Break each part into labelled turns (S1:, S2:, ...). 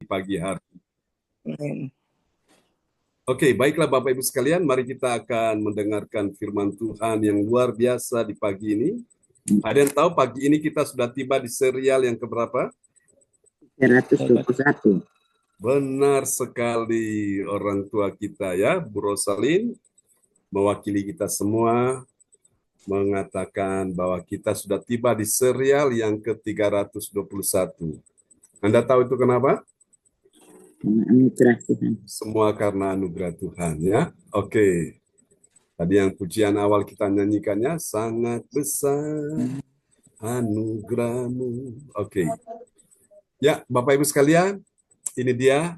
S1: pagi hari.
S2: Amin.
S1: Oke, baiklah Bapak Ibu sekalian, mari kita akan mendengarkan firman Tuhan yang luar biasa di pagi ini. Ada yang tahu pagi ini kita sudah tiba di serial yang keberapa?
S2: 321.
S1: Benar sekali, orang tua kita ya, Bu Rosalin, mewakili kita semua, mengatakan bahwa kita sudah tiba di serial yang ke-321. Anda tahu itu kenapa?
S2: Karena anugerah Tuhan.
S1: Semua karena anugerah Tuhan ya. Oke. Tadi yang pujian awal kita nyanyikannya, sangat besar anugerahmu. Oke. Ya, Bapak Ibu sekalian, ini dia.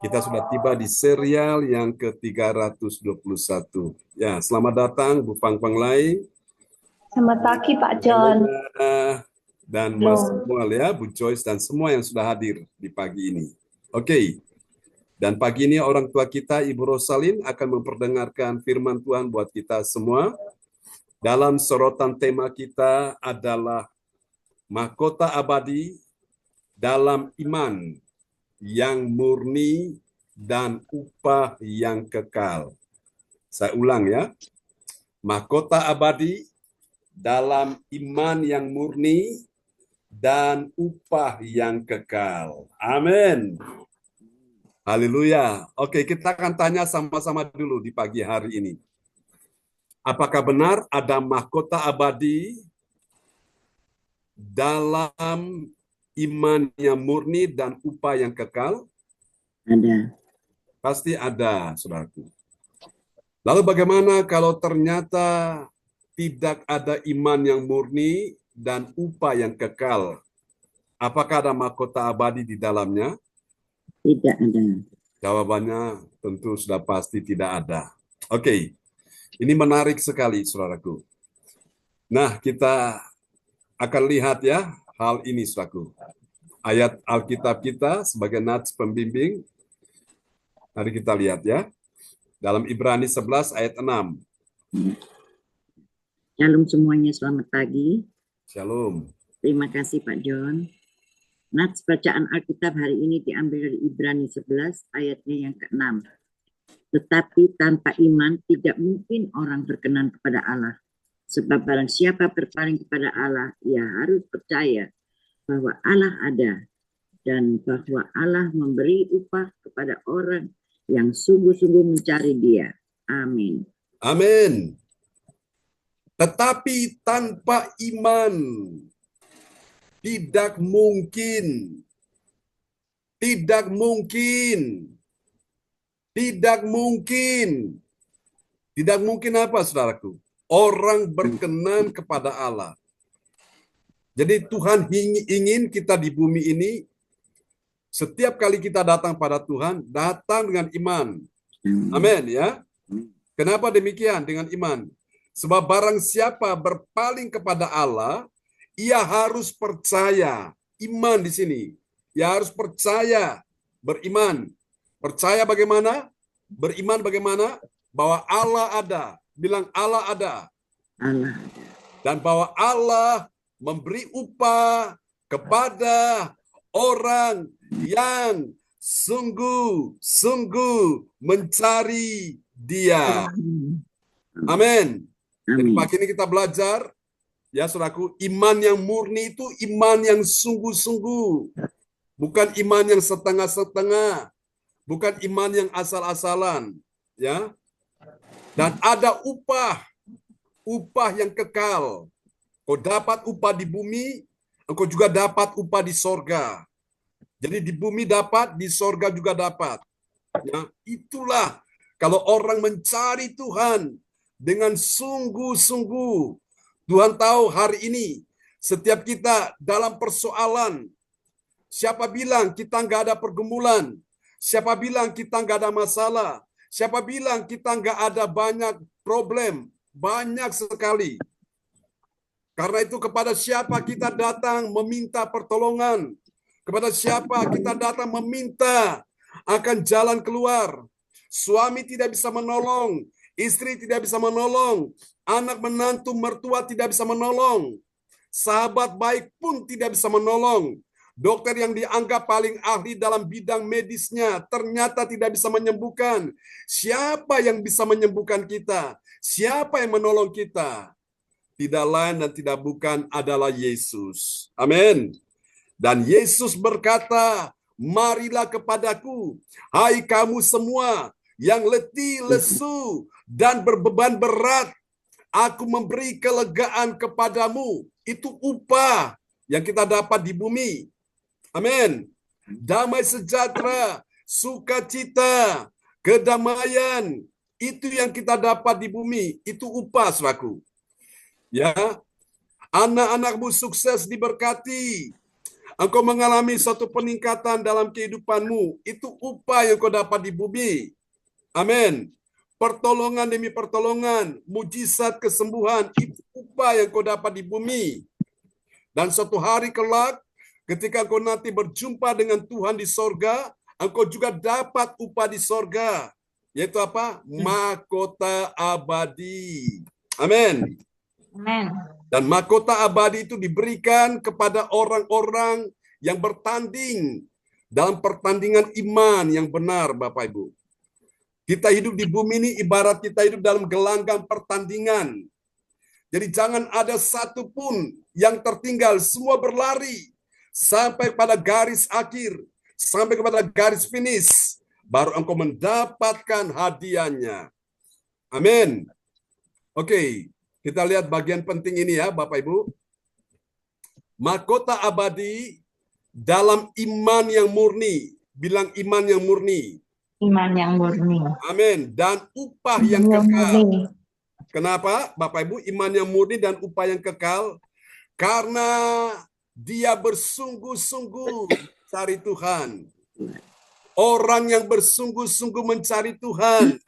S1: Kita sudah tiba di serial yang ke-321. Ya, selamat datang Bu Pang Panglai.
S3: Selamat pagi Pak John.
S1: Dan Mas Samuel ya, Bu Joyce dan semua yang sudah hadir di pagi ini. Oke. Dan pagi ini orang tua kita Ibu Rosalin akan memperdengarkan firman Tuhan buat kita semua. Dalam sorotan tema kita adalah mahkota abadi dalam iman yang murni dan upah yang kekal. Saya ulang ya. Mahkota abadi dalam iman yang murni dan upah yang kekal. Amin. Haleluya. Oke, kita akan tanya sama-sama dulu di pagi hari ini. Apakah benar ada mahkota abadi dalam iman yang murni dan upah yang kekal?
S2: Ada.
S1: Pasti ada, saudaraku. Lalu bagaimana kalau ternyata tidak ada iman yang murni dan upah yang kekal? Apakah ada mahkota abadi di dalamnya?
S2: Tidak ada.
S1: Jawabannya tentu sudah pasti tidak ada. Oke, ini menarik sekali, saudaraku. Nah, kita akan lihat ya hal ini, saudaraku. Ayat Alkitab kita sebagai nats pembimbing. Mari kita lihat ya. Dalam Ibrani 11 ayat 6.
S2: Shalom semuanya, selamat pagi.
S1: Shalom.
S2: Terima kasih Pak John. Nats bacaan Alkitab hari ini diambil dari Ibrani 11 ayatnya yang ke-6. Tetapi tanpa iman tidak mungkin orang berkenan kepada Allah. Sebab barang siapa berpaling kepada Allah, ia harus percaya bahwa Allah ada dan bahwa Allah memberi upah kepada orang yang sungguh-sungguh mencari Dia. Amin.
S1: Amin. Tetapi tanpa iman tidak mungkin. Tidak mungkin. Tidak mungkin. Tidak mungkin apa, saudaraku? Orang berkenan kepada Allah. Jadi Tuhan ingin kita di bumi ini, setiap kali kita datang pada Tuhan, datang dengan iman. Amin ya. Kenapa demikian dengan iman? Sebab barang siapa berpaling kepada Allah, ia harus percaya. Iman di sini. Ia harus percaya, beriman. Percaya bagaimana? Beriman bagaimana? Bahwa Allah ada. Bilang Allah ada.
S2: Allah.
S1: Dan bahwa Allah memberi upah kepada orang yang sungguh-sungguh mencari Dia. Amin. Jadi pagi ini kita belajar, ya saudaraku, iman yang murni itu iman yang sungguh-sungguh. Bukan iman yang setengah-setengah. Bukan iman yang asal-asalan. Ya. Dan ada upah yang kekal. Kau dapat upah di bumi, engkau juga dapat upah di sorga. Jadi di bumi dapat, di sorga juga dapat. Ya, itulah kalau orang mencari Tuhan dengan sungguh-sungguh. Tuhan tahu hari ini setiap kita dalam persoalan. Siapa bilang kita nggak ada pergumulan? Siapa bilang kita nggak ada masalah? Siapa bilang kita nggak ada banyak problem? Banyak sekali. Karena itu kepada siapa kita datang meminta pertolongan? Kepada siapa kita datang meminta akan jalan keluar? Suami tidak bisa menolong, istri tidak bisa menolong, anak menantu mertua tidak bisa menolong, sahabat baik pun tidak bisa menolong. Dokter yang dianggap paling ahli dalam bidang medisnya ternyata tidak bisa menyembuhkan. Siapa yang bisa menyembuhkan kita? Siapa yang menolong kita? Tidak lain dan tidak bukan adalah Yesus. Amin. Dan Yesus berkata, marilah kepadaku, hai kamu semua yang letih, lesu, dan berbeban berat. Aku memberi kelegaan kepadamu. Itu upah yang kita dapat di bumi. Amin. Damai sejahtera, sukacita, kedamaian, itu yang kita dapat di bumi. Itu upah, saudaraku. Ya, anak-anakmu sukses diberkati. Engkau mengalami suatu peningkatan dalam kehidupanmu. Itu upah yang kau dapat di bumi. Amin. Pertolongan demi pertolongan, mujizat kesembuhan, itu upah yang kau dapat di bumi. Dan suatu hari kelak, ketika engkau nanti berjumpa dengan Tuhan di sorga, engkau juga dapat upah di sorga. Yaitu apa? Mahkota abadi. Amin.
S3: Amin.
S1: Dan mahkota abadi itu diberikan kepada orang-orang yang bertanding dalam pertandingan iman yang benar, Bapak Ibu. Kita hidup di bumi ini ibarat kita hidup dalam gelanggang pertandingan. Jadi jangan ada satu pun yang tertinggal, semua berlari sampai pada garis akhir, sampai kepada garis finish, baru engkau mendapatkan hadiahnya. Amin. Oke, kita lihat bagian penting ini ya, Bapak Ibu. Mahkota abadi dalam iman yang murni. Bilang iman yang murni.
S3: Iman yang murni.
S1: Amin. Dan upah yang kekal. Kenapa, Bapak Ibu? Iman yang murni dan upah yang kekal. Karena dia bersungguh-sungguh mencari Tuhan. Orang yang bersungguh-sungguh mencari Tuhan,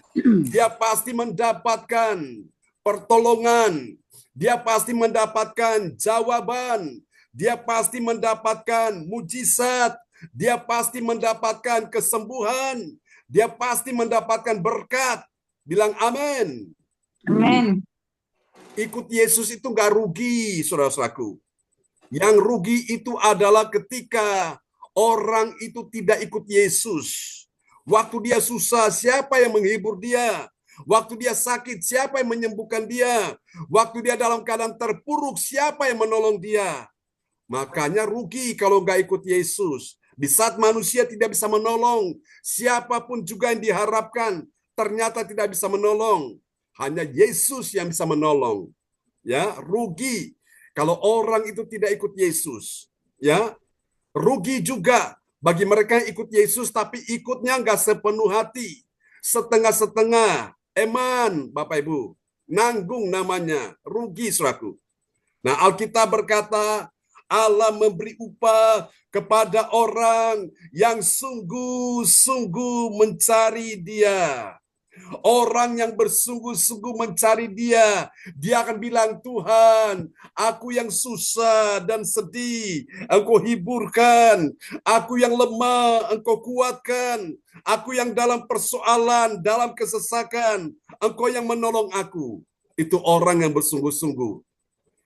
S1: dia pasti mendapatkan pertolongan. Dia pasti mendapatkan jawaban. Dia pasti mendapatkan mujizat. Dia pasti mendapatkan kesembuhan. Dia pasti mendapatkan berkat. Bilang amin.
S3: Amin.
S1: Ikut Yesus itu nggak rugi, saudara-saudaraku. Yang rugi itu adalah ketika orang itu tidak ikut Yesus. Waktu dia susah, siapa yang menghibur dia? Waktu dia sakit, siapa yang menyembuhkan dia? Waktu dia dalam keadaan terpuruk, siapa yang menolong dia? Makanya rugi kalau nggak ikut Yesus. Di saat manusia tidak bisa menolong, siapapun juga yang diharapkan ternyata tidak bisa menolong. Hanya Yesus yang bisa menolong. Ya, rugi kalau orang itu tidak ikut Yesus. Ya, rugi juga bagi mereka yang ikut Yesus tapi ikutnya nggak sepenuh hati, setengah-setengah. Eman, Bapak Ibu, nanggung namanya, rugi saudaraku. Nah, Alkitab berkata, Allah memberi upah kepada orang yang sungguh-sungguh mencari Dia. Orang yang bersungguh-sungguh mencari Dia, Dia akan bilang, Tuhan, aku yang susah dan sedih, Engkau hiburkan. Aku yang lemah, Engkau kuatkan. Aku yang dalam persoalan, dalam kesesakan, Engkau yang menolong aku. Itu orang yang bersungguh-sungguh.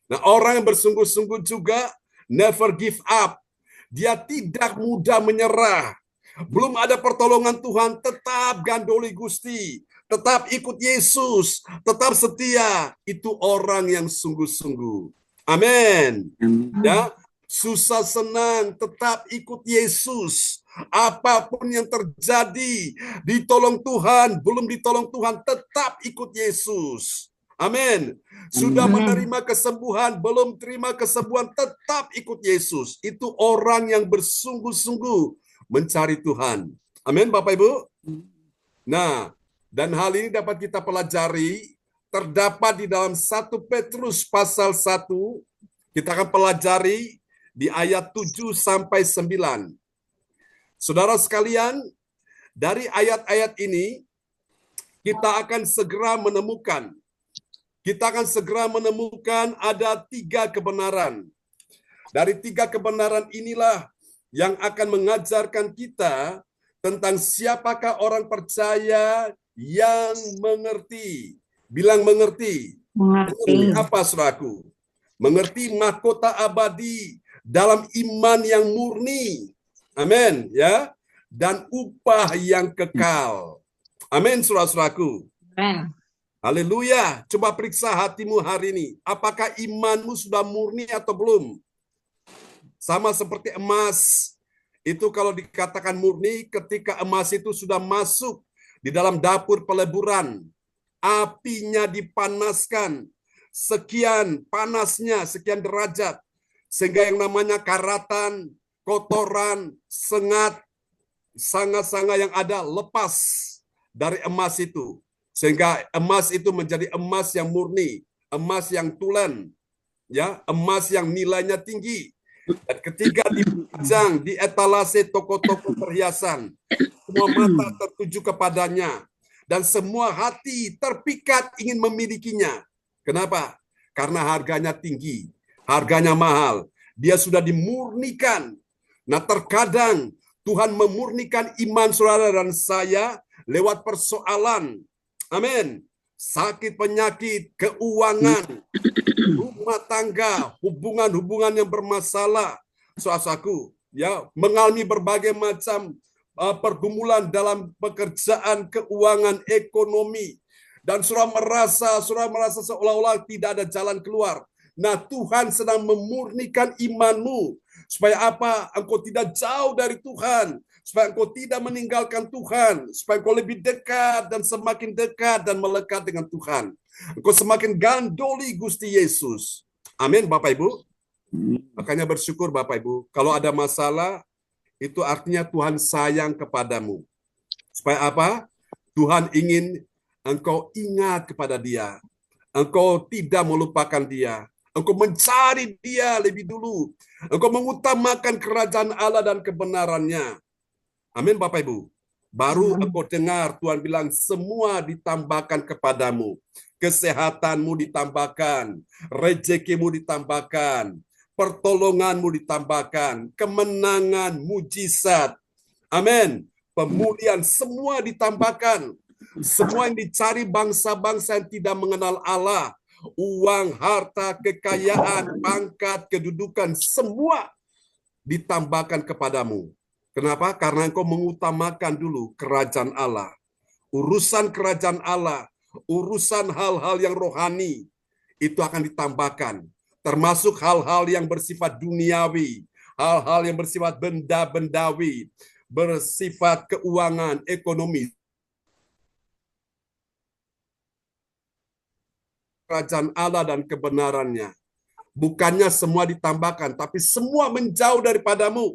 S1: Nah, orang yang bersungguh-sungguh juga never give up. Dia tidak mudah menyerah. Belum ada pertolongan Tuhan, tetap gandoli Gusti, tetap ikut Yesus, tetap setia. Itu orang yang sungguh-sungguh. Amin. Ya, susah senang tetap ikut Yesus. Apapun yang terjadi, ditolong Tuhan, belum ditolong Tuhan, tetap ikut Yesus. Amin. Sudah menerima kesembuhan, belum terima kesembuhan, tetap ikut Yesus. Itu orang yang bersungguh-sungguh mencari Tuhan. Amin, Bapak Ibu. Nah, dan hal ini dapat kita pelajari, terdapat di dalam 1 Petrus pasal 1, kita akan pelajari di ayat 7 sampai 9. Saudara sekalian, dari ayat-ayat ini, kita akan segera menemukan ada 3 kebenaran. Dari 3 kebenaran inilah yang akan mengajarkan kita tentang siapakah orang percaya yang mengerti. Bilang mengerti. Mengerti apa, saudaraku? Mengerti mahkota abadi dalam iman yang murni. Amin, ya. Dan upah yang kekal. Amin, saudara-saudaraku.
S3: Amen.
S1: Haleluya. Coba periksa hatimu hari ini. Apakah imanmu sudah murni atau belum? Sama seperti emas. Itu kalau dikatakan murni ketika emas itu sudah masuk di dalam dapur peleburan. Apinya dipanaskan. Sekian panasnya, sekian derajat. Sehingga yang namanya karatan, kotoran, sengat, sanga-sanga yang ada lepas dari emas itu. Sehingga emas itu menjadi emas yang murni, emas yang tulen, ya, emas yang nilainya tinggi. Dan ketika dipajang di etalase toko-toko perhiasan, semua mata tertuju kepadanya dan semua hati terpikat ingin memilikinya. Kenapa? Karena harganya tinggi, harganya mahal. Dia sudah dimurnikan. Nah, terkadang Tuhan memurnikan iman saudara dan saya lewat persoalan. Amin. Sakit, penyakit, keuangan, rumah tangga, hubungan-hubungan yang bermasalah. Saudaraku, ya, mengalami berbagai macam pergumulan dalam pekerjaan, keuangan, ekonomi. Dan saudara merasa seolah-olah tidak ada jalan keluar. Nah, Tuhan sedang memurnikan imanmu. Supaya apa? Engkau tidak jauh dari Tuhan. Supaya engkau tidak meninggalkan Tuhan. Supaya engkau lebih dekat dan semakin dekat dan melekat dengan Tuhan. Engkau semakin gandoli Gusti Yesus. Amin, Bapak Ibu. Makanya bersyukur Bapak Ibu. Kalau ada masalah, itu artinya Tuhan sayang kepadamu. Supaya apa? Tuhan ingin engkau ingat kepada Dia. Engkau tidak melupakan Dia. Engkau mencari Dia lebih dulu. Engkau mengutamakan kerajaan Allah dan kebenarannya. Amin, Bapak Ibu. Baru engkau dengar Tuhan bilang semua ditambahkan kepadamu. Kesehatanmu ditambahkan, rezekimu ditambahkan, pertolonganmu ditambahkan, kemenangan, mujizat. Amin. Pemulihan semua ditambahkan. Semua yang dicari bangsa-bangsa yang tidak mengenal Allah, uang, harta, kekayaan, pangkat, kedudukan, semua ditambahkan kepadamu. Kenapa? Karena engkau mengutamakan dulu kerajaan Allah. Urusan kerajaan Allah, urusan hal-hal yang rohani, itu akan ditambahkan. Termasuk hal-hal yang bersifat duniawi, hal-hal yang bersifat benda-bendawi, bersifat keuangan, ekonomi. Kerajaan Allah dan kebenarannya. Bukannya semua ditambahkan, tapi semua menjauh daripadamu.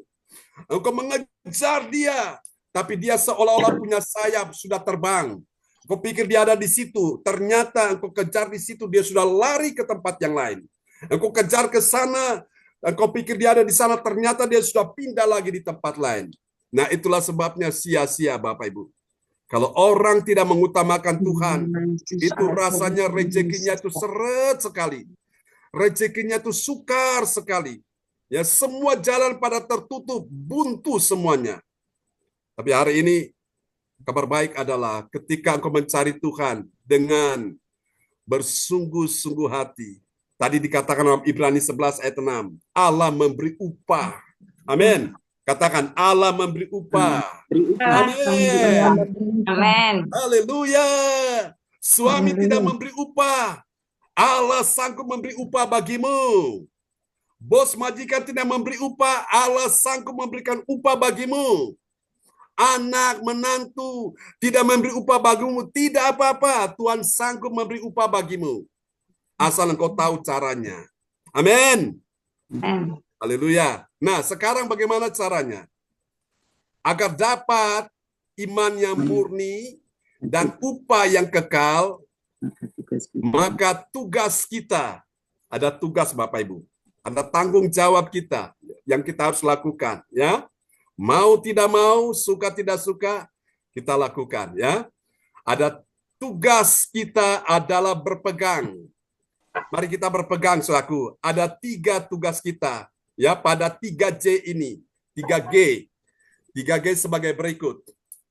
S1: Engkau mengejar Dia, tapi Dia seolah-olah punya sayap, sudah terbang. Engkau pikir Dia ada di situ, ternyata engkau kejar di situ, Dia sudah lari ke tempat yang lain. Engkau kejar ke sana, engkau pikir Dia ada di sana, ternyata Dia sudah pindah lagi di tempat lain. Nah, itulah sebabnya sia-sia Bapak Ibu. Kalau orang tidak mengutamakan Tuhan, itu rasanya rezekinya itu seret sekali. Rezekinya itu sukar sekali. Ya, semua jalan pada tertutup, buntu semuanya. Tapi hari ini kabar baik adalah ketika engkau mencari Tuhan dengan bersungguh-sungguh hati. Tadi dikatakan dalam Ibrani 11 ayat 6, Allah memberi upah. Amin. Katakan Allah memberi upah. Amin.
S3: Amen.
S1: Haleluya. Suami tidak memberi upah. Allah sanggup memberi upah bagimu. Bos majikan tidak memberi upah, Allah sanggup memberikan upah bagimu. Anak, menantu tidak memberi upah bagimu, tidak apa-apa. Tuhan sanggup memberi upah bagimu. Asal engkau tahu caranya. Amin. Haleluya. Nah, sekarang bagaimana caranya? Agar dapat iman yang murni dan upah yang kekal, maka tugas kita, ada tugas Bapak Ibu, ada tanggung jawab kita yang kita harus lakukan, ya. Mau tidak mau, suka tidak suka, kita lakukan, ya. Ada tugas kita adalah berpegang. Mari kita berpegang, saudaraku. Ada 3 tugas kita, ya, pada 3J ini, 3G. 3G sebagai berikut.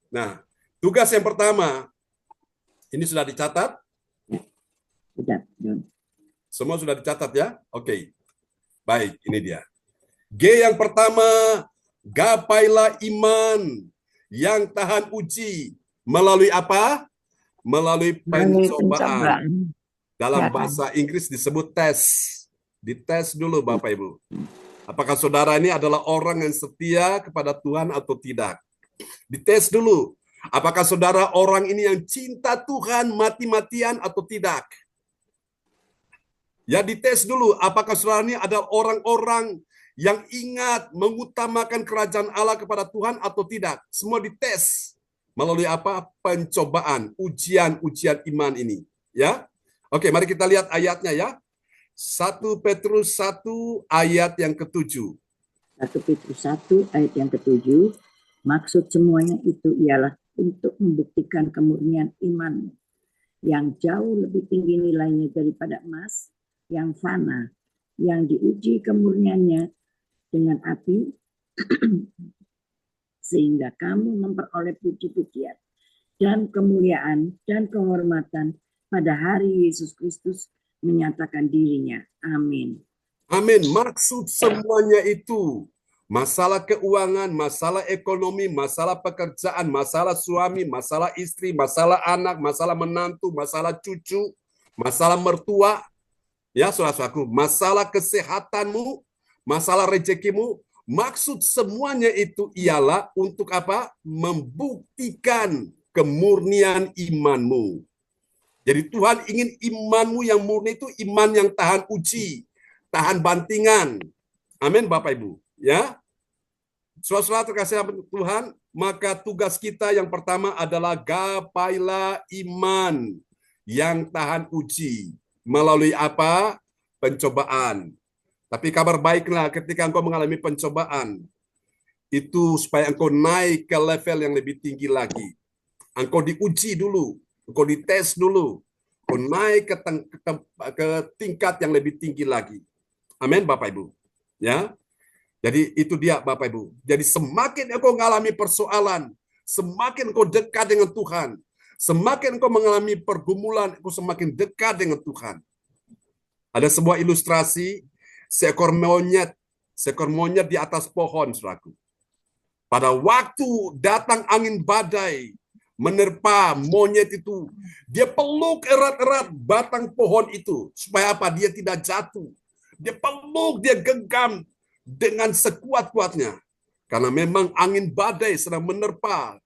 S1: Nah, tugas yang pertama, ini sudah dicatat? Semua sudah dicatat ya? Oke. Baik, ini dia. G yang pertama, gapailah iman yang tahan uji. Melalui apa? Melalui
S3: Melalui
S1: pencobaan.
S3: pencobaan.
S1: Dalam
S3: Ya.
S1: bahasa Inggris disebut tes. Dites dulu Bapak Ibu. Apakah saudara ini adalah orang yang setia kepada Tuhan atau tidak? Dites dulu. Apakah saudara orang ini yang cinta Tuhan mati-matian atau tidak? Ya, dites dulu. Apakah saudara ini adalah orang-orang yang ingat mengutamakan kerajaan Allah kepada Tuhan atau tidak? Semua dites melalui apa? Pencobaan, ujian-ujian iman ini. Ya, oke, mari kita lihat ayatnya ya. 1 Petrus 1 ayat yang ke-7.
S2: 1 Petrus 1 ayat yang ke-7, maksud semuanya itu ialah untuk membuktikan kemurnian iman yang jauh lebih tinggi nilainya daripada emas yang fana, yang diuji kemurniannya dengan api, sehingga kamu memperoleh puji-pujian dan kemuliaan dan kehormatan pada hari Yesus Kristus menyatakan dirinya. Amin.
S1: Amin. Maksud semuanya itu, masalah keuangan, masalah ekonomi, masalah pekerjaan, masalah suami, masalah istri, masalah anak, masalah menantu, masalah cucu, masalah mertua, ya saudara-saudaraku, masalah kesehatanmu, masalah rezekimu, maksud semuanya itu ialah untuk apa? Membuktikan kemurnian imanmu. Jadi Tuhan ingin imanmu yang murni itu iman yang tahan uji, tahan bantingan. Amin Bapak Ibu. Ya, saudara terkasih Tuhan, maka tugas kita yang pertama adalah gapailah iman yang tahan uji. Melalui apa? Pencobaan. Tapi kabar baiklah ketika engkau mengalami pencobaan, itu supaya engkau naik ke level yang lebih tinggi lagi. Engkau diuji dulu, engkau dites dulu, engkau naik ke tingkat yang lebih tinggi lagi. Amin Bapak Ibu. Ya. Jadi itu dia Bapak Ibu. Jadi semakin engkau mengalami persoalan, semakin engkau dekat dengan Tuhan, semakin engkau mengalami pergumulan, engkau semakin dekat dengan Tuhan. Ada sebuah ilustrasi seekor monyet di atas pohon, saudaraku. Pada waktu datang angin badai menerpa monyet itu, dia peluk erat-erat batang pohon itu supaya apa? Dia tidak jatuh. Dia peluk, dia genggam dengan sekuat-kuatnya. Karena memang angin badai sedang menerpa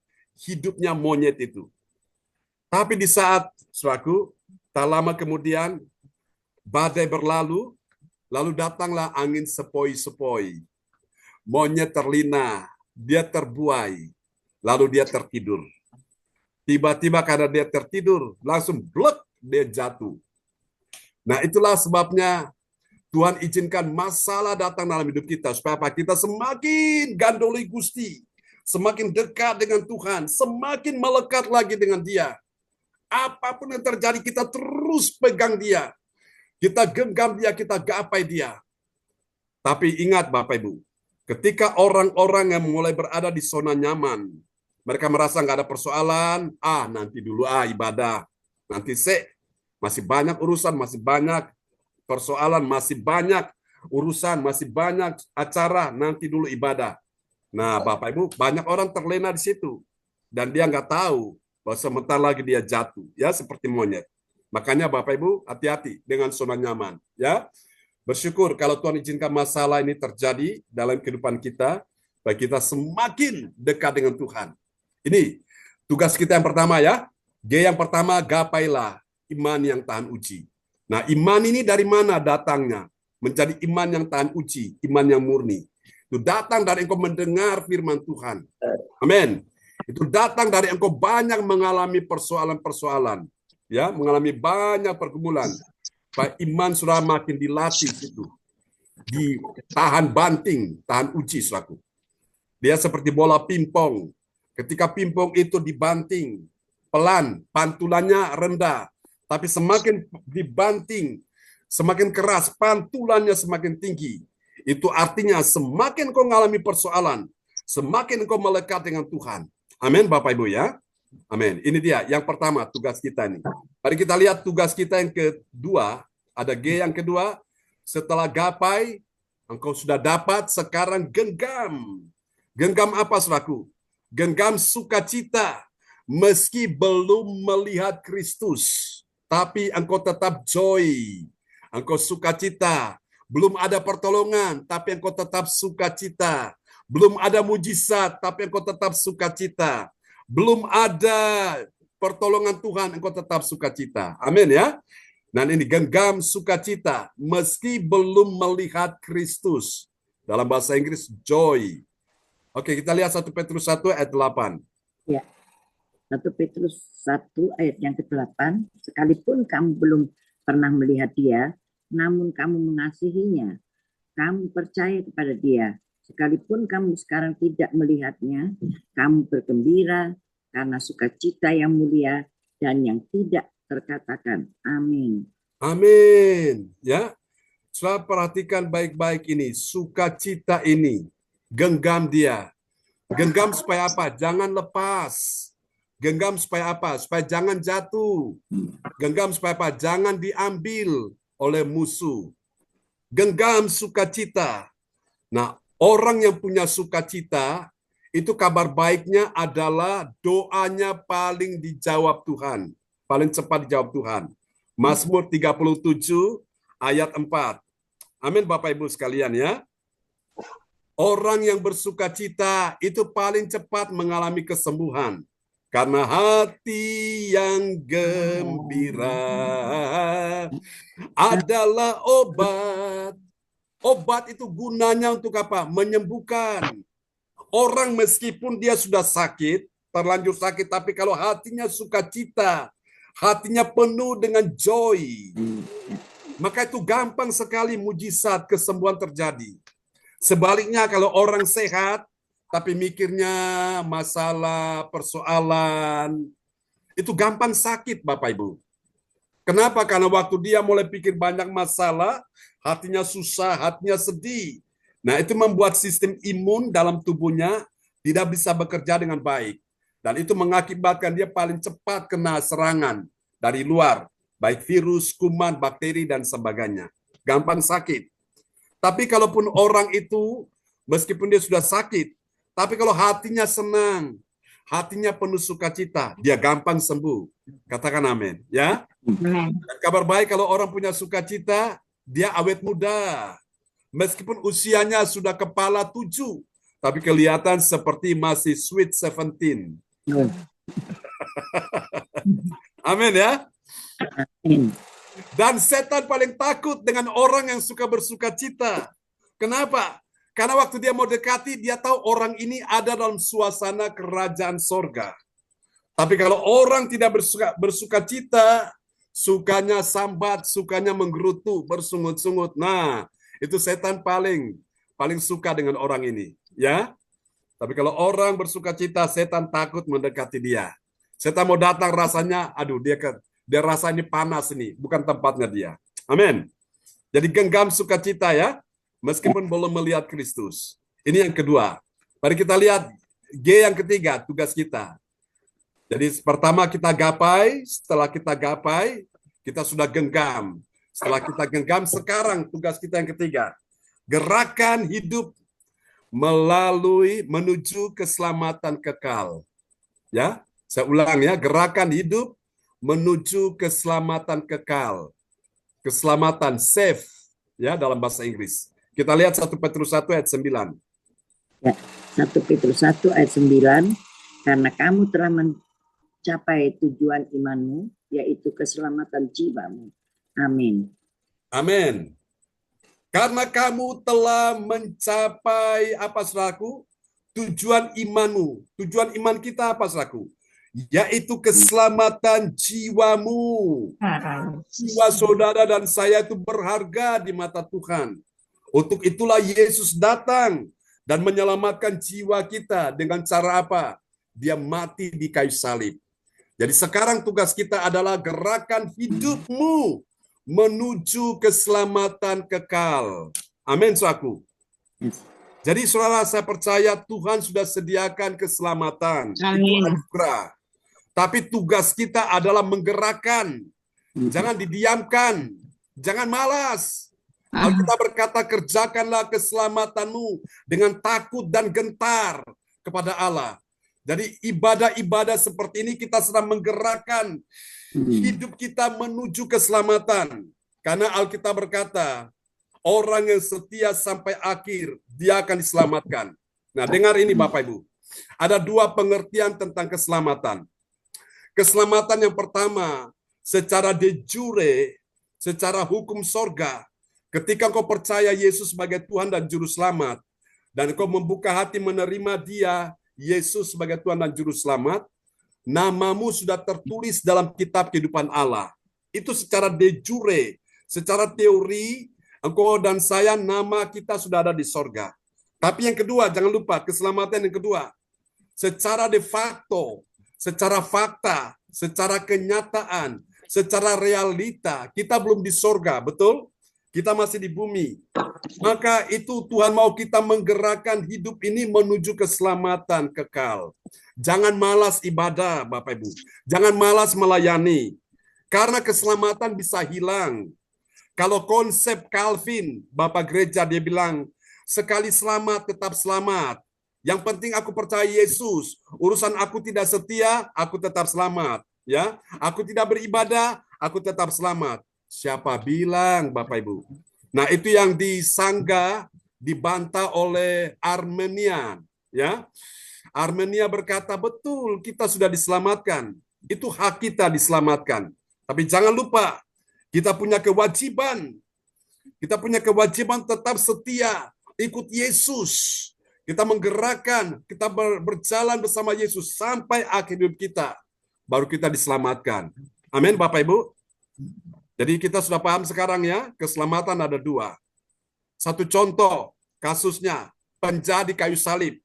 S1: hidupnya monyet itu. Tapi di saat, saudaraku, tak lama kemudian badai berlalu, lalu datanglah angin sepoi-sepoi. Monyet terlina, dia terbuai, lalu dia tertidur. Tiba-tiba karena dia tertidur, langsung blek, dia jatuh. Nah itulah sebabnya Tuhan izinkan masalah datang dalam hidup kita, supaya apa? Kita semakin gandoli Gusti, semakin dekat dengan Tuhan, semakin melekat lagi dengan Dia. Apapun yang terjadi, kita terus pegang Dia. Kita genggam Dia, kita gapai Dia. Tapi ingat Bapak Ibu, ketika orang-orang yang mulai berada di zona nyaman, mereka merasa nggak ada persoalan, nanti dulu ibadah, nanti masih banyak urusan, masih banyak persoalan, masih banyak urusan, masih banyak acara, nanti dulu ibadah. Nah Bapak Ibu, banyak orang terlena di situ, dan dia nggak tahu bahwa sebentar lagi dia jatuh, ya seperti monyet. Makanya Bapak Ibu hati-hati dengan zona nyaman, ya. Bersyukur kalau Tuhan izinkan masalah ini terjadi dalam kehidupan kita, supaya kita semakin dekat dengan Tuhan. Ini tugas kita yang pertama ya. G yang pertama, gapailah iman yang tahan uji. Nah, iman ini dari mana datangnya? Menjadi iman yang tahan uji, iman yang murni. Itu datang dari engkau mendengar firman Tuhan. Amin. Itu datang dari engkau banyak mengalami persoalan-persoalan, ya, mengalami banyak pergumulan. Supaya iman sudah makin dilatih itu, ditahan banting, tahan uji, saudaraku. Dia seperti bola pingpong. Ketika pingpong itu dibanting, pelan, pantulannya rendah. Tapi semakin dibanting, semakin keras, pantulannya semakin tinggi. Itu artinya semakin kau mengalami persoalan, semakin kau melekat dengan Tuhan. Amin Bapak Ibu ya. Amin. Ini dia yang pertama tugas kita ini. Mari kita lihat tugas kita yang kedua. Ada G yang kedua. Setelah gapai, Engkau sudah dapat, sekarang genggam. Genggam apa, saudaraku? Genggam sukacita. Meski belum melihat Kristus, tapi engkau tetap joy. Engkau sukacita. Belum ada pertolongan, tapi engkau tetap sukacita. Belum ada mujizat, tapi engkau tetap sukacita. Belum ada pertolongan Tuhan, engkau tetap sukacita. Amin ya. Dan ini genggam sukacita, meski belum melihat Kristus. Dalam bahasa Inggris, joy. Oke, kita lihat 1 Petrus 1 ayat 8.
S2: Ya. 1 Petrus 1 ayat yang ke-8, sekalipun kamu belum pernah melihat dia, namun kamu mengasihinya, kamu percaya kepada dia. Sekalipun kamu sekarang tidak melihatnya, kamu bergembira karena sukacita yang mulia dan yang tidak terkatakan. Amin.
S1: Amin. Ya, saudara perhatikan baik-baik ini, sukacita ini, genggam dia. Genggam supaya apa? Jangan lepas. Genggam supaya apa? Supaya jangan jatuh. Genggam supaya apa? Jangan diambil oleh musuh. Genggam sukacita. Nah, orang yang punya sukacita, itu kabar baiknya adalah doanya paling dijawab Tuhan. Paling cepat dijawab Tuhan. Mazmur 37 ayat 4. Amin Bapak Ibu sekalian ya. Orang yang bersukacita itu paling cepat mengalami kesembuhan. Karena hati yang gembira adalah obat. Obat itu gunanya untuk apa? Menyembuhkan. Orang meskipun dia sudah sakit, terlanjur sakit, tapi kalau hatinya sukacita, hatinya penuh dengan joy, maka itu gampang sekali mujizat kesembuhan terjadi. Sebaliknya kalau orang sehat, tapi mikirnya masalah, persoalan, itu gampang sakit Bapak Ibu. Kenapa? Karena waktu dia mulai pikir banyak masalah, hatinya susah, hatinya sedih. Nah, itu membuat sistem imun dalam tubuhnya tidak bisa bekerja dengan baik. Dan itu mengakibatkan dia paling cepat kena serangan dari luar, baik virus, kuman, bakteri, dan sebagainya. Gampang sakit. Tapi kalaupun orang itu, meskipun dia sudah sakit, tapi kalau hatinya senang, hatinya penuh sukacita, dia gampang sembuh. Katakan amin. Ya.
S3: Amin.
S1: Dan kabar baik kalau orang punya sukacita, dia awet muda. Meskipun usianya sudah kepala 7, tapi kelihatan seperti masih sweet 17. Amin ya. Dan setan paling takut dengan orang yang suka bersukacita. Kenapa? Karena waktu dia mau dekati, dia tahu orang ini ada dalam suasana kerajaan sorga. Tapi kalau orang tidak bersukacita, sukanya sambat, sukanya menggerutu, bersungut-sungut. Nah, itu setan paling suka dengan orang ini. Ya. Tapi kalau orang bersukacita, setan takut mendekati dia. Setan mau datang rasanya, aduh dia rasanya panas ini, bukan tempatnya dia. Amin. Jadi genggam sukacita ya, meskipun belum melihat Kristus. Ini yang kedua. Mari kita lihat G yang ketiga, tugas kita. Jadi pertama kita gapai, setelah kita gapai, kita sudah genggam. Setelah kita genggam, sekarang tugas kita yang ketiga. Gerakan hidup menuju keselamatan kekal. Ya, saya ulang ya, gerakan hidup menuju keselamatan kekal. Keselamatan, safe, ya dalam bahasa Inggris. Kita lihat 1 Petrus 1 ayat 9.
S2: Ya, 1 Petrus 1 ayat 9, karena kamu telah mencapai tujuan imanmu, yaitu keselamatan jiwamu. Amin.
S1: Amin. Karena kamu telah mencapai apa saudaraku? Tujuan imanmu. Tujuan iman kita apa saudaraku? Yaitu keselamatan jiwamu. Jiwa saudara dan saya itu berharga di mata Tuhan. Untuk itulah Yesus datang dan menyelamatkan jiwa kita dengan cara apa? Dia mati di kayu salib. Jadi sekarang tugas kita adalah gerakan hidupmu menuju keselamatan kekal. Amin, saudaraku. Jadi saudara, saya percaya Tuhan sudah sediakan keselamatan.
S3: Amin.
S1: Itu anugerah. Tapi tugas kita adalah menggerakkan. Jangan didiamkan. Jangan malas. Alkitab berkata, kerjakanlah keselamatanmu dengan takut dan gentar kepada Allah. Jadi ibadah-ibadah seperti ini kita sedang menggerakkan hidup kita menuju keselamatan. Karena Alkitab berkata, orang yang setia sampai akhir, dia akan diselamatkan. Nah, dengar ini Bapak Ibu. Ada dua pengertian tentang keselamatan. Keselamatan yang pertama, secara de jure, secara hukum sorga, ketika kau percaya Yesus sebagai Tuhan dan Juru Selamat, dan kau membuka hati menerima Dia, Yesus sebagai Tuhan dan Juru Selamat, namamu sudah tertulis dalam kitab kehidupan Allah. Itu secara de jure, secara teori, engkau dan saya, nama kita sudah ada di sorga. Tapi yang kedua, jangan lupa, keselamatan yang kedua, secara de facto, secara fakta, secara kenyataan, secara realita, kita belum di sorga, betul? Kita masih di bumi. Maka itu Tuhan mau kita menggerakkan hidup ini menuju keselamatan kekal. Jangan malas ibadah, Bapak Ibu. Jangan malas melayani. Karena keselamatan bisa hilang. Kalau konsep Calvin, Bapak Gereja, dia bilang, sekali selamat, tetap selamat. Yang penting aku percaya Yesus. Urusan aku tidak setia, aku tetap selamat. Ya, aku tidak beribadah, aku tetap selamat. Siapa bilang, Bapak Ibu? Nah, itu yang disanggah, dibantah oleh Armenian. Ya, Armenia berkata, betul, kita sudah diselamatkan. Itu hak kita diselamatkan. Tapi jangan lupa, kita punya kewajiban. Kita punya kewajiban tetap setia, ikut Yesus. Kita menggerakkan, kita berjalan bersama Yesus sampai akhir hidup kita. Baru kita diselamatkan. Amin, Bapak Ibu. Jadi kita sudah paham sekarang ya, keselamatan ada dua. Satu contoh, kasusnya, penjahat di kayu salib.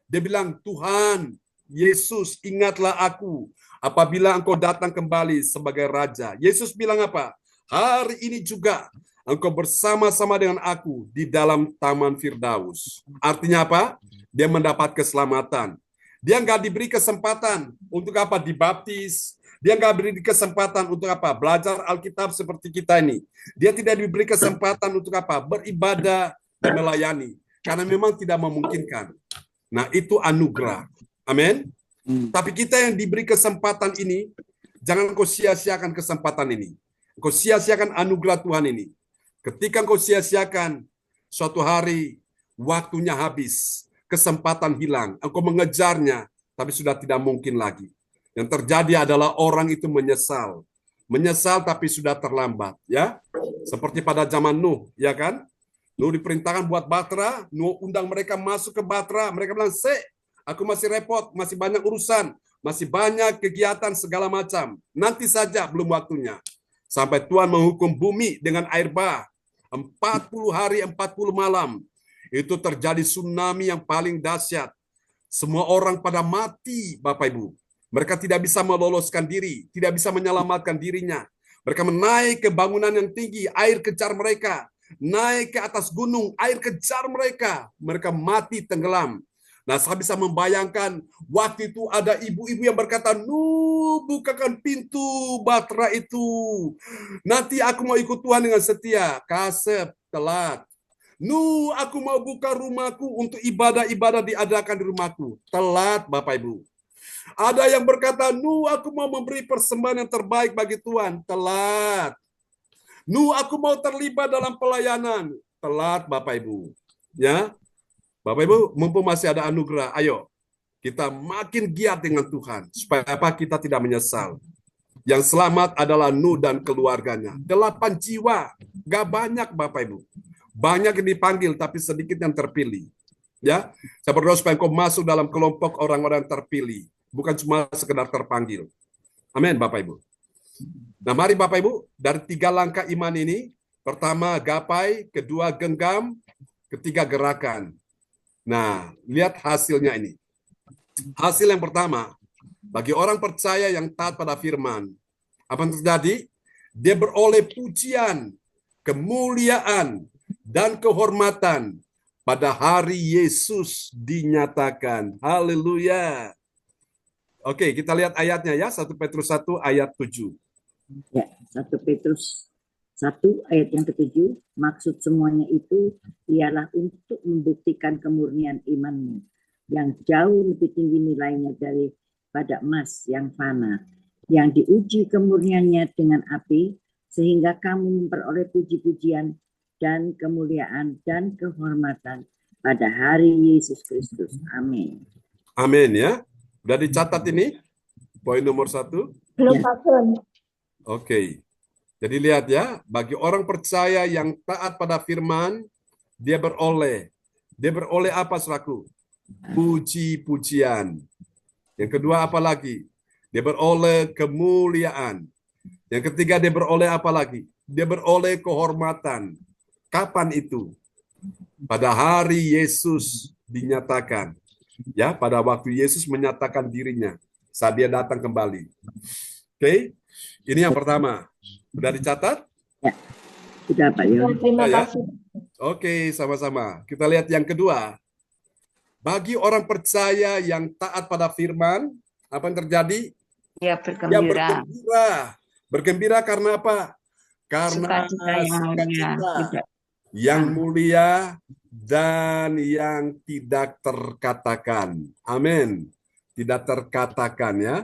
S1: Dia bilang, Tuhan, Yesus, ingatlah aku apabila engkau datang kembali sebagai Raja. Yesus bilang apa? Hari ini juga engkau bersama-sama dengan aku di dalam Taman Firdaus. Artinya apa? Dia mendapat keselamatan. Dia nggak diberi kesempatan untuk apa? Dibaptis. Dia nggak beri kesempatan untuk apa? Belajar Alkitab seperti kita ini. Dia tidak diberi kesempatan untuk apa? Beribadah dan melayani. Karena memang tidak memungkinkan. Nah, itu anugerah. Amin. Tapi kita yang diberi kesempatan ini, jangan kau sia-siakan kesempatan ini. Kau sia-siakan anugerah Tuhan ini. Ketika kau sia-siakan, suatu hari waktunya habis, kesempatan hilang. Engkau mengejarnya, tapi sudah tidak mungkin lagi. Yang terjadi adalah orang itu menyesal. Menyesal tapi sudah terlambat, ya. Seperti pada zaman Nuh, ya kan? Nuh diperintahkan buat Batra, Nuh undang mereka masuk ke Batra, mereka bilang, aku masih repot, masih banyak urusan, masih banyak kegiatan segala macam. Nanti saja, belum waktunya. Sampai Tuhan menghukum bumi dengan air bah. 40 hari, 40 malam. Itu terjadi tsunami yang paling dahsyat. Semua orang pada mati, Bapak Ibu. Mereka tidak bisa meloloskan diri, tidak bisa menyelamatkan dirinya. Mereka menaik ke bangunan yang tinggi, air kejar mereka. Naik ke atas gunung, air kejar mereka. Mereka mati tenggelam. Nah, saya bisa membayangkan waktu itu ada ibu-ibu yang berkata, Nuh, bukakan pintu Batra itu. Nanti aku mau ikut Tuhan dengan setia. Kasep, telat. Nuh, aku mau buka rumahku untuk ibadah-ibadah diadakan di rumahku. Telat, Bapak Ibu. Ada yang berkata, Nuh, aku mau memberi persembahan yang terbaik bagi Tuhan. Telat. Nuh, aku mau terlibat dalam pelayanan. Telat, Bapak Ibu. Ya, Bapak Ibu, mumpung masih ada anugerah, ayo kita makin giat dengan Tuhan. Supaya apa? Kita tidak menyesal. Yang selamat adalah Nuh dan keluarganya. 8 jiwa. Gak banyak, Bapak Ibu. Banyak yang dipanggil, tapi sedikit yang terpilih. Ya, saya berdoa supaya engkau masuk dalam kelompok orang-orang yang terpilih. Bukan cuma sekedar terpanggil. Amin, Bapak Ibu. Nah, mari Bapak Ibu, dari 3 langkah iman ini, pertama gapai, kedua genggam, ketiga gerakan. Nah, lihat hasilnya ini. Hasil yang pertama, bagi orang percaya yang taat pada firman, apa yang terjadi? Dia beroleh pujian, kemuliaan, dan kehormatan pada hari Yesus dinyatakan. Haleluya. Oke, kita lihat ayatnya ya, 1 Petrus 1 ayat 7.
S2: Ya, 1 Petrus 1 ayat yang ke-7, maksud semuanya itu ialah untuk membuktikan kemurnian imanmu yang jauh lebih tinggi nilainya daripada emas yang fana, yang diuji kemurniannya dengan api, sehingga kamu memperoleh puji-pujian dan kemuliaan dan kehormatan pada hari Yesus Kristus. Amin.
S1: Amin ya. Sudah dicatat ini? Poin nomor 1.
S3: Belum,
S2: Ya.
S3: Pak John.
S1: Oke. Jadi lihat ya, bagi orang percaya yang taat pada firman, dia beroleh apa, saudaraku? Puji-pujian. Yang kedua apa lagi? Dia beroleh kemuliaan. Yang ketiga dia beroleh apa lagi? Dia beroleh kehormatan. Kapan itu? Pada hari Yesus dinyatakan. Ya, pada waktu Yesus menyatakan dirinya saat dia datang kembali. Oke. Ini yang pertama. Sudah dicatat?
S2: Ya, sudah Pak Yon.
S3: Terima
S1: Ya.
S3: kasih.
S1: Oke, sama-sama. Kita lihat yang kedua. Bagi orang percaya yang taat pada firman, apa yang terjadi?
S3: Ya,
S1: Dia
S3: bergembira.
S1: bergembira. Bergembira karena apa? Karena
S3: Sukacita yang mulia.
S1: sukacita
S3: Tidak.
S1: yang mulia dan yang tidak terkatakan. Amin. Tidak terkatakan ya.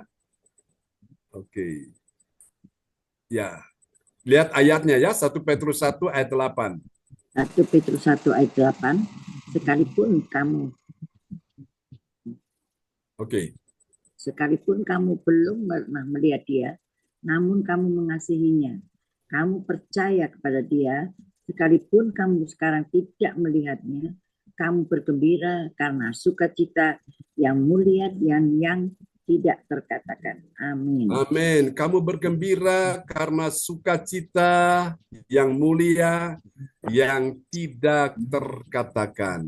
S1: Oke. Ya. Lihat ayatnya ya, 1 Petrus 1 ayat 8.
S2: 1 Petrus 1 ayat 8, sekalipun kamu belum pernah melihat dia, namun kamu mengasihinya. Kamu percaya kepada dia, sekalipun kamu sekarang tidak melihatnya, kamu bergembira karena sukacita yang mulia dan yang tidak terkatakan. Amin.
S1: Amin. Kamu bergembira karena sukacita yang mulia yang tidak terkatakan.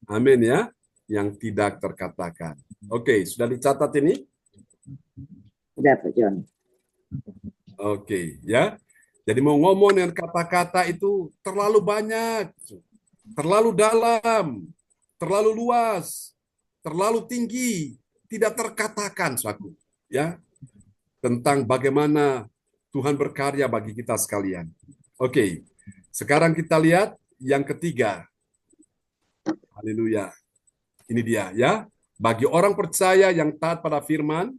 S1: Amin ya. Yang tidak terkatakan. Oke, sudah dicatat ini?
S2: Sudah Pak John.
S1: Oke, ya. Jadi mau ngomong dengan kata-kata itu terlalu banyak, terlalu dalam, terlalu luas, terlalu tinggi, tidak terkatakan, saudaraku. Ya, tentang bagaimana Tuhan berkarya bagi kita sekalian. Oke, sekarang kita lihat yang ketiga. Haleluya. Ini dia ya. Bagi orang percaya yang taat pada firman,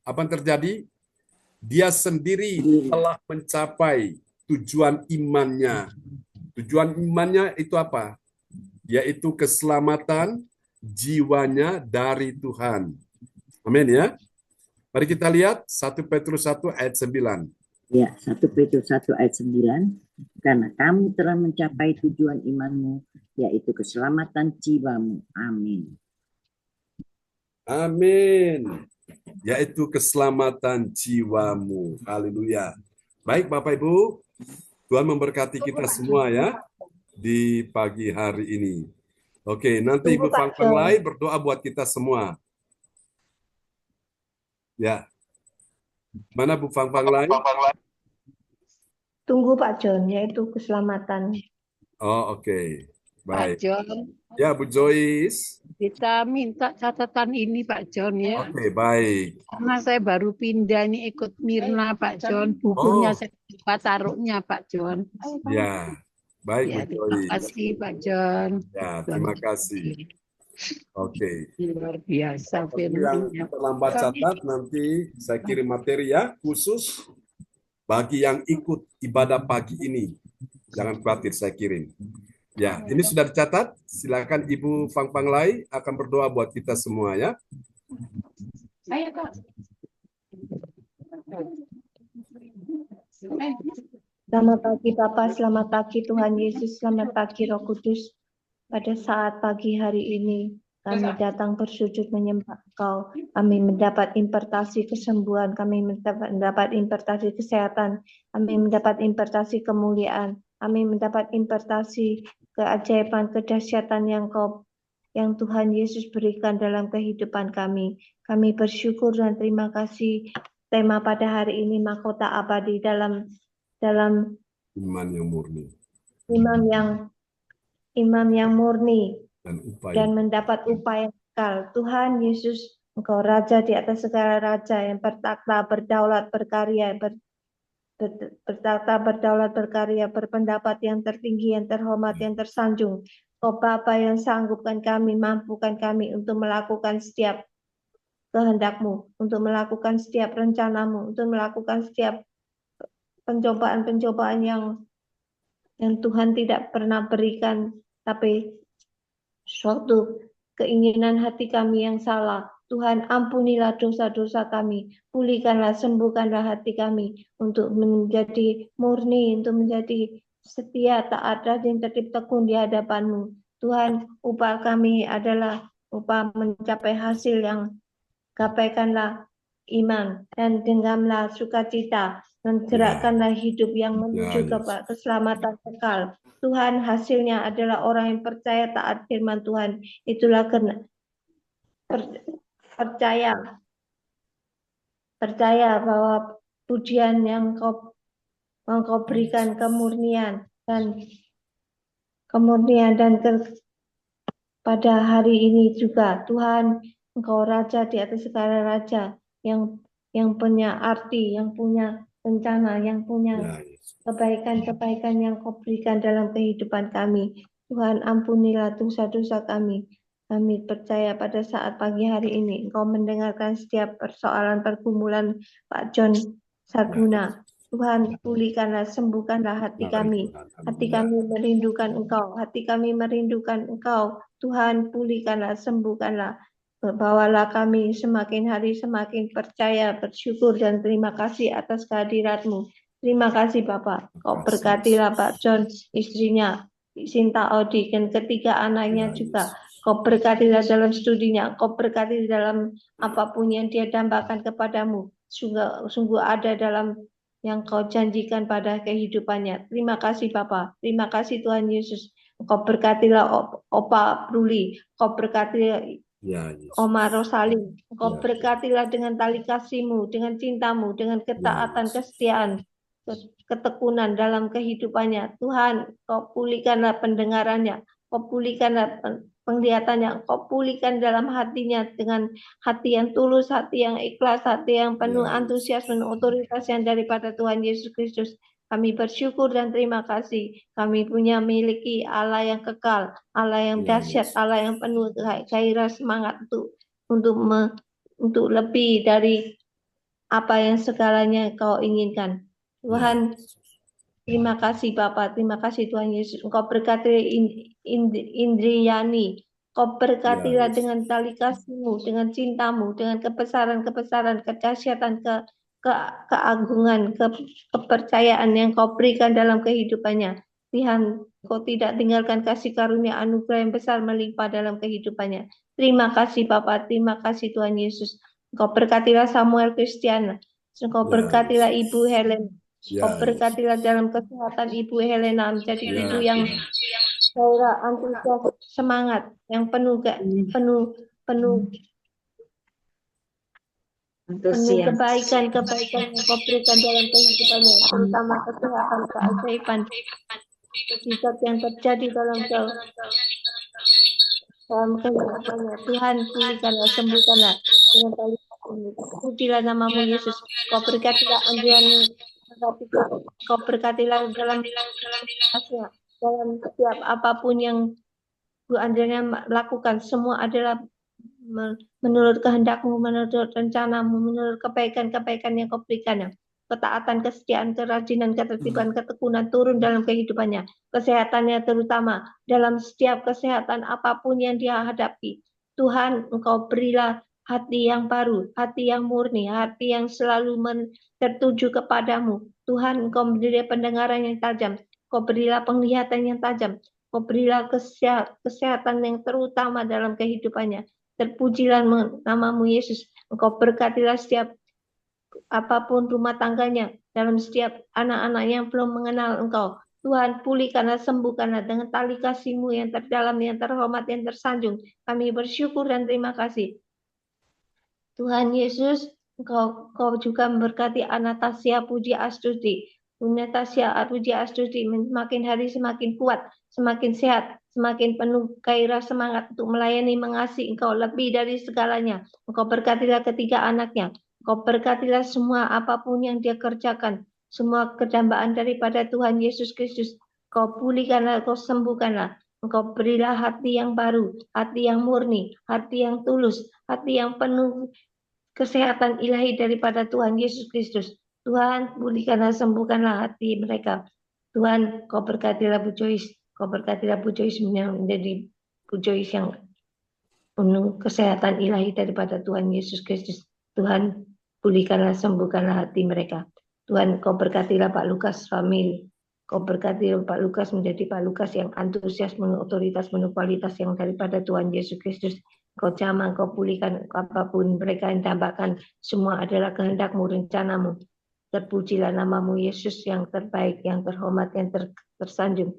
S1: apa yang terjadi? Dia sendiri telah mencapai tujuan imannya. Tujuan imannya itu apa? Yaitu keselamatan jiwanya dari Tuhan. Amin ya. Mari kita lihat 1 Petrus 1 ayat 9.
S2: Ya, 1 Petrus 1 ayat 9. Karena kamu telah mencapai tujuan imanmu, yaitu keselamatan jiwamu. Amin.
S1: Amin. Yaitu keselamatan jiwamu. Haleluya. Baik Bapak Ibu, Tuhan memberkati kita semua ya di pagi hari ini. Oke, nanti Ibu Fang Lai berdoa buat kita semua. Ya. Mana Bu Fang Lai?
S3: Tunggu Pak John, yaitu keselamatan.
S1: Oh, oke. Baik.
S4: Pak John,
S1: Ya, Bu Joyce.
S4: kita minta catatan ini Pak John ya.
S1: Oke, baik.
S4: Karena saya baru pindah nih ikut Mirna Pak John. Bukunya saya lupa taruhnya Pak John.
S1: Ya, baik
S4: Ya,
S1: Bu
S4: terima
S1: Joyce.
S4: kasih Pak John.
S1: Ya, terima kasih. Oke.
S4: Luar biasa
S1: Bagi yang
S4: firman-Nya.
S1: terlambat catat, nanti saya kirim materi ya, khusus bagi yang ikut ibadah pagi ini. Jangan khawatir, saya kirim. Ya, ini sudah dicatat. Silakan Ibu Fang Lai akan berdoa buat kita semua ya.
S4: Ayo Kak.
S3: Selamat pagi Bapak, selamat pagi Tuhan Yesus, selamat pagi Roh Kudus. Pada saat pagi hari ini, kami datang bersujud menyembah Engkau. Kami mendapat impartasi kesembuhan, kami mendapat impartasi kesehatan, kami mendapat impartasi kemuliaan, kami mendapat impartasi keajaiban, kedahsyatan yang Tuhan Yesus berikan dalam kehidupan kami. Kami bersyukur dan terima kasih. Tema pada hari ini mahkota abadi dalam
S1: Iman yang murni
S3: iman yang murni
S1: dan upaya.
S3: dan mendapat upaya kekal. Tuhan Yesus, Engkau Raja di atas segala raja yang bertakhta, berdaulat, berkarya, bertata, berdaulat, berkarya, berpendapat yang tertinggi, yang terhormat, yang tersanjung. Oh Bapa yang sanggupkan kami, mampukan kami untuk melakukan setiap kehendak-Mu, untuk melakukan setiap rencana-Mu, untuk melakukan setiap pencobaan-pencobaan yang Tuhan tidak pernah berikan, tapi suatu keinginan hati kami yang salah. Tuhan, ampunilah dosa-dosa kami, pulihkanlah, sembuhkanlah hati kami untuk menjadi murni, untuk menjadi setia, taat, rajin, tertib, tekun di hadapan-Mu. Tuhan, upah kami adalah upah mencapai hasil yang gapaikanlah iman dan genggamlah sukacita dan gerakkanlah hidup yang menuju keselamatan kekal. Tuhan, hasilnya adalah orang yang percaya taat firman Tuhan. Itulah percaya bahwa pujian yang Engkau berikan kemurnian dan pada hari ini juga Tuhan, Engkau Raja di atas segala raja yang punya arti, yang punya rencana, yang punya kebaikan-kebaikan yang Kau berikan dalam kehidupan kami. Tuhan, ampunilah dosa-dosa kami. Kami percaya pada saat pagi hari ini Engkau mendengarkan setiap persoalan pergumulan Pak John Sarguna. Tuhan, pulihkanlah, sembuhkanlah hati kami. Hati kami merindukan Engkau. Hati kami merindukan Engkau. Tuhan, pulihkanlah, sembuhkanlah. Bawalah kami semakin hari semakin percaya, bersyukur, dan terima kasih atas kehadirat-Mu. Terima kasih Bapak. Kau berkatilah Pak John, istrinya, Sinta Odi, dan ketiga anaknya juga. Kau berkatilah dalam studinya. Kau berkati dalam apapun yang dia dambakan kepadamu. Sungguh ada dalam yang Kau janjikan pada kehidupannya. Terima kasih Bapa. Terima kasih Tuhan Yesus. Kau berkatilah Opa Bruli. Kau berkatilah Oma Rosalin. Kau berkatilah dengan tali kasih-Mu, dengan cinta-Mu, dengan ketaatan, kesetiaan, ketekunan dalam kehidupannya. Tuhan, Kau pulihkanlah pendengarannya. Kau pulihkanlah penglihatannya, Kau pulihkan dalam hatinya dengan hati yang tulus, hati yang ikhlas, hati yang penuh antusias, penuh otoritas yang daripada Tuhan Yesus Kristus. Kami bersyukur dan terima kasih. Kami punya miliki Allah yang kekal, Allah yang dahsyat, Allah yang penuh gairah semangat untuk lebih dari apa yang segalanya Kau inginkan. Tuhan, terima kasih Bapak, terima kasih Tuhan Yesus. Engkau berkati Indriani. Kau berkatilah dengan tali kasih-Mu, dengan cinta-Mu, dengan kebesaran-kebesaran, kedahsyatan, keagungan, kepercayaan yang Kau berikan dalam kehidupannya. Tuhan, Kau tidak tinggalkan kasih karunia anugerah yang besar melimpah dalam kehidupannya. Terima kasih Bapak, terima kasih Tuhan Yesus. Engkau berkatilah Samuel Christian. Engkau berkatilah Ibu Helen. Kau berkatilah dalam kesehatan Ibu Helena menjadi ibu yang gairah, antusias, semangat, yang penuh kebaikan yang Kau berikan dalam kehidupannya, terutama kesehatan, keajaiban, mujizat yang terjadi dalam kehidupannya. Tuhan, pulihkanlah, sembuhkanlah dengan tali kasih-Mu. Pujilah nama-Mu Yesus. Kau berkatilah Andriani. Kau berkatilah dalam setiap apapun yang Bu Andriana lakukan, semua adalah menurut kehendak-Mu, menurut rencana-Mu, menurut kebaikan-kebaikan yang Kau berikan. Ketaatan, kesetiaan, kerajinan, ketertiban, ketekunan turun dalam kehidupannya. Kesehatannya terutama dalam setiap kesehatan apapun yang dia hadapi. Tuhan, Engkau berilah hati yang baru, hati yang murni, hati yang selalu tertuju kepadamu. Tuhan, Engkau berilah pendengaran yang tajam, Engkau berilah penglihatan yang tajam, Engkau berilah kesehatan yang terutama dalam kehidupannya. Terpujilah nama-Mu Yesus. Engkau berkatilah setiap apapun rumah tangganya, dalam setiap anak-anak yang belum mengenal Engkau. Tuhan, pulihkanlah, sembuhkanlah dengan tali kasih-Mu yang terdalam, yang terhormat, yang tersanjung. Kami bersyukur dan terima kasih. Tuhan Yesus, Engkau juga memberkati Anastasia Puji Astuti. Anastasia Puji Astuti semakin hari semakin kuat, semakin sehat, semakin penuh gairah semangat untuk melayani, mengasihi Engkau lebih dari segalanya. Engkau berkatilah ketiga anaknya. Engkau berkatilah semua apapun yang dia kerjakan. semua kedambaan daripada Tuhan Yesus Kristus. Kau pulihkanlah, kau sembuhkanlah. Engkau berilah hati yang baru, hati yang murni, hati yang tulus, hati yang penuh kesehatan ilahi daripada Tuhan Yesus Kristus. Tuhan, pulihkanlah, sembuhkanlah hati mereka. Tuhan, kau berkatilah Bu Joyce, kau berkatilah Bu Joyce menjadi Bu Joyce yang penuh kesehatan ilahi daripada Tuhan Yesus Kristus. Tuhan, pulihkanlah, sembuhkanlah hati mereka. Tuhan, kau berkatilah Pak Lukas family. Kau berkati Pak Lukas menjadi Pak Lukas yang antusias, penuh otoritas, penuh kualitas yang daripada Tuhan Yesus Kristus. Kau jamah, kau pulihkan apapun mereka yang dambakan. Semua adalah kehendak-Mu, rencanamu. Terpujilah namamu Yesus yang terbaik, yang terhormat, yang tersanjung.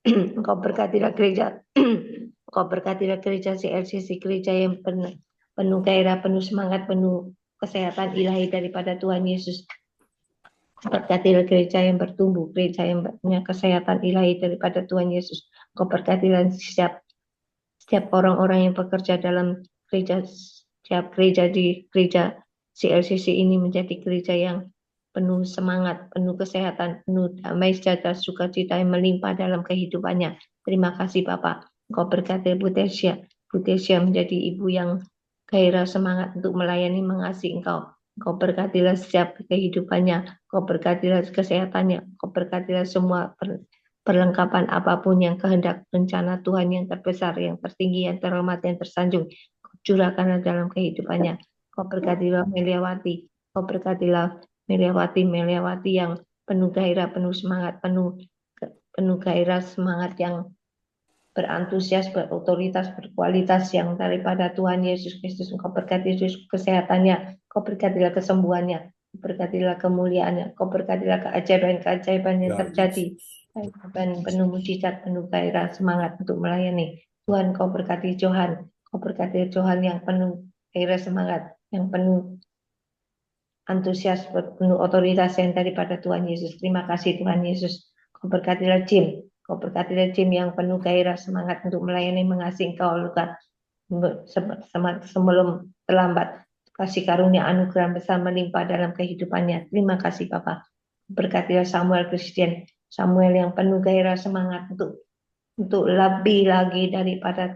S3: Engkau berkatilah gereja. Engkau berkatilah gereja CLCC, gereja yang penuh gairah, penuh semangat, penuh kesehatan ilahi daripada Tuhan Yesus. Berkatilah gereja yang bertumbuh, gereja yang punya kesehatan ilahi daripada Tuhan Yesus. Engkau berkatilah setiap orang-orang yang bekerja dalam gereja, setiap gereja di gereja CLCC ini menjadi gereja yang penuh semangat, penuh kesehatan, penuh damai sejahtera, sukacita yang melimpah dalam kehidupannya. Terima kasih Bapak. Engkau berkati Bu Tesia. Bu Tesia menjadi ibu yang gairah semangat untuk melayani, mengasihi Engkau. Kau berkatilah setiap kehidupannya, kau berkatilah kesehatannya, kau berkatilah semua perlengkapan apapun yang kehendak rencana Tuhan yang terbesar, yang tertinggi, yang terhormat, yang tersanjung. Kau curahkanlah dalam kehidupannya. Kau berkatilah Meliawati, kau berkatilah Meliawati yang penuh gairah, penuh semangat, penuh gairah, semangat yang berantusias, berotoritas, berkualitas yang daripada Tuhan Yesus Kristus. Engkau berkati kesehatannya, kau berkatilah kesembuhannya, kau berkatilah kemuliaannya, kau berkatilah keajaiban-keajaiban yang terjadi, dan penuh mujizat, penuh gairah, semangat untuk melayani. Tuhan, kau berkati Johan, kau berkati Johan yang penuh gairah, semangat, yang penuh antusias, penuh otoritas yang daripada Tuhan Yesus. Terima kasih Tuhan Yesus. Kau berkatilah Jim, kau berkatilah Jim yang penuh gairah, semangat untuk melayani, mengasihi Engkau, Lukat, sebelum terlambat. Kasih karunia anugerah besar melimpah dalam kehidupannya. Terima kasih Bapak. Berkatilah Samuel Christian, Samuel yang penuh gairah, semangat untuk lebih lagi daripada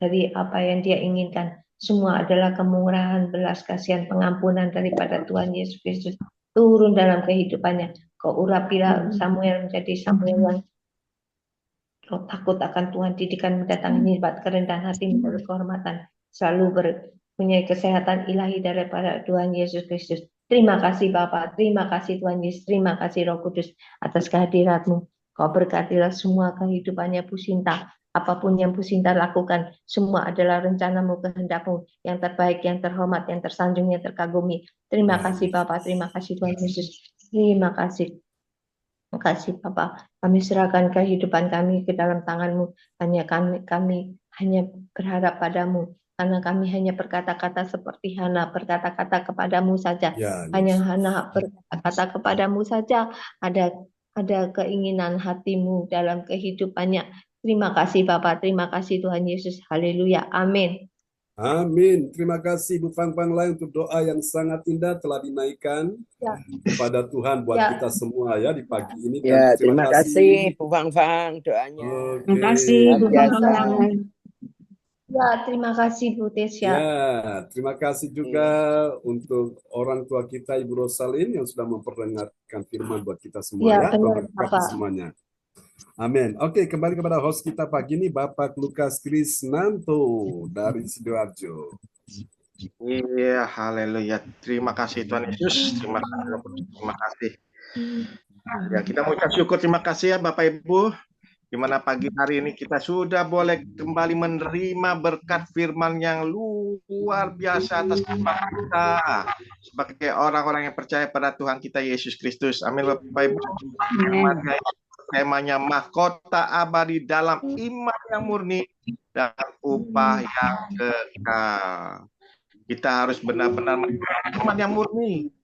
S3: dari apa yang dia inginkan. Semua adalah kemurahan, belas kasihan, pengampunan daripada Tuhan Yesus Kristus turun dalam kehidupannya. Kau urapilah Samuel menjadi Samuel yang takut akan Tuhan, didikan mendatangi nyibat kerendahan hati, menurut kehormatan, selalu mempunyai kesehatan ilahi daripada Tuhan Yesus Kristus. Terima kasih Bapa, terima kasih Tuhan Yesus, terima kasih Roh Kudus atas kehadirat-Mu. Kau berkatilah semua kehidupannya Bu Sinta. Apapun yang Bu Sinta lakukan, semua adalah rencana-Mu, kehendak-Mu yang terbaik, yang terhormat, yang tersanjung, yang terkagumi. Terima kasih Bapa, terima kasih Tuhan Yesus. Terima kasih. Terima kasih Bapak. Kami serahkan kehidupan kami ke dalam tangan-Mu. Hanya kami hanya berharap padamu. Karena kami hanya berkata-kata seperti Hana, berkata-kata kepadamu saja. Hanya Hana berkata-kata kepadamu saja. Ada keinginan hatimu dalam kehidupannya. Terima kasih Bapak, terima kasih Tuhan Yesus. Haleluya, amin.
S1: Amin. Terima kasih Bu Fang Fang Lai untuk doa yang sangat indah telah dinaikkan kepada Tuhan buat kita semua ya di pagi ini.
S5: Ya, terima kasih Bu Fang Fang doanya.
S3: Terima kasih Bu Fang Fang. Ya, terima kasih Bu Tesia.
S1: Ya, terima kasih juga untuk orang tua kita Ibu Rosalin yang sudah memperdengarkan firman buat kita semua ya. Benar, semuanya. Amin. Oke, kembali kepada host kita pagi ini Bapak Lukas Krisnanto dari Sidoarjo.
S6: Iya, haleluya. Terima kasih Tuhan Yesus. Terima kasih. Ya, kita mengucap syukur, terima kasih ya Bapak Ibu. Di mana pagi hari ini kita sudah boleh kembali menerima berkat firman yang luar biasa atas kehidupan kita sebagai orang-orang yang percaya pada Tuhan kita Yesus Kristus. Amin Bapak Ibu. Temanya mahkota abadi dalam iman yang murni dan upah yang kekal. Kita harus benar-benar menerima iman yang murni.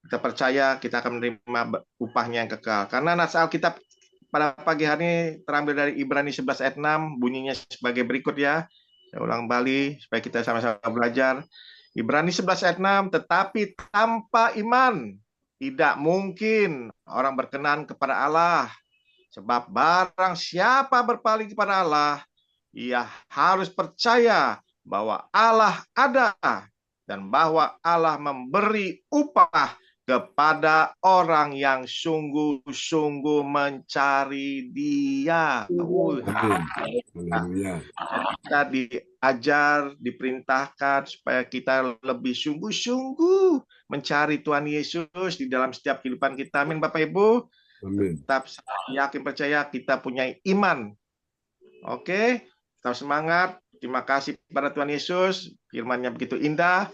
S6: Kita percaya kita akan menerima upahnya yang kekal. Karena nas Alkitab pada pagi hari ini terambil dari Ibrani 11 ayat 6, bunyinya sebagai berikut ya. Saya ulang kembali supaya kita sama-sama belajar. Ibrani 11 ayat 6, tetapi tanpa iman Tidak mungkin orang berkenan kepada Allah. Sebab barang siapa berpaling kepada Allah, ia harus percaya bahwa Allah ada dan bahwa Allah memberi upah kepada orang yang sungguh-sungguh mencari Dia.
S1: Haleluya.
S6: Kita diajar, diperintahkan supaya kita lebih sungguh-sungguh mencari Tuhan Yesus di dalam setiap kehidupan kita. Amin, Bapak Ibu.
S1: Amin.
S6: Tetap yakin percaya kita punya iman. Oke, tetap semangat. Terima kasih kepada Tuhan Yesus. Firman-Nya begitu indah,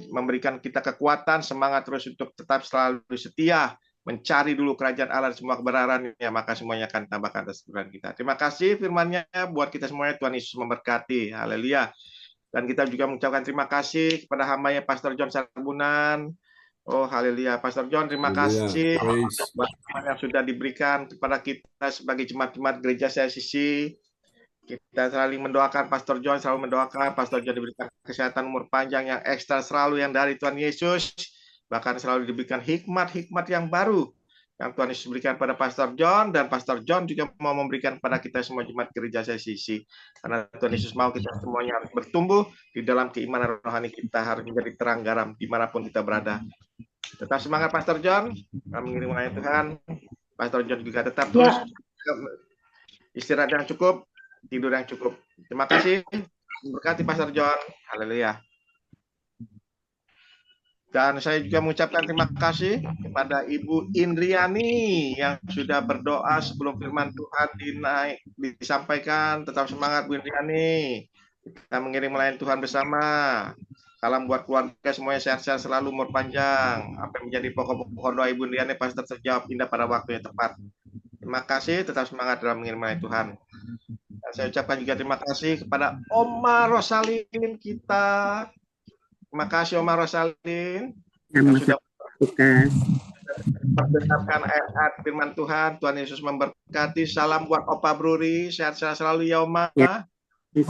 S6: memberikan kita kekuatan, semangat terus untuk tetap selalu setia mencari dulu kerajaan Allah dan semua kebenarannya, maka semuanya akan tambahkan atas kebenaran kita. Terima kasih firman-Nya buat kita semuanya. Tuhan Yesus memberkati. Haleluya. Dan kita juga mengucapkan terima kasih kepada hamba-Nya Pastor John Sarbunan. Oh, haleluya. Pastor John, terima kasih buat yang sudah diberikan kepada kita sebagai jemaat-jemaat gereja CICC. Kita selalu mendoakan Pastor John, selalu mendoakan Pastor John diberikan kesehatan, umur panjang yang ekstra selalu yang dari Tuhan Yesus. Bahkan selalu diberikan hikmat-hikmat yang baru yang Tuhan Yesus berikan pada Pastor John, dan Pastor John juga mau memberikan pada kita semua jemaat gereja CICC. Karena Tuhan Yesus mau kita semuanya harus bertumbuh di dalam keimanan rohani kita, harus menjadi terang garam dimanapun kita berada. Tetap semangat Pastor John, kami mengirim melayani Tuhan. Pastor John juga tetap terus istirahat yang cukup, tidur yang cukup. Terima kasih. Berkati Pastor John. Haleluya. Dan saya juga mengucapkan terima kasih kepada Ibu Indriani yang sudah berdoa sebelum firman Tuhan disampaikan. Tetap semangat Bu Indriani. Kita mengirim melayani Tuhan bersama. Salam buat keluarga semuanya, sehat-sehat selalu, umur panjang. Apa yang menjadi pokok-pokok doa Ibu Indriani pasti terjawab indah pada waktu yang tepat. Terima kasih, tetap semangat dalam mengirim melayani Tuhan. Dan saya ucapkan juga terima kasih kepada Oma Rosalin kita. Terima kasih Oma Rosalin yang sudah mendengarkan ayat firman Tuhan. Tuhan Yesus memberkati. Salam buat Opa Bruri, sehat-sehat selalu ya Oma. Selamat di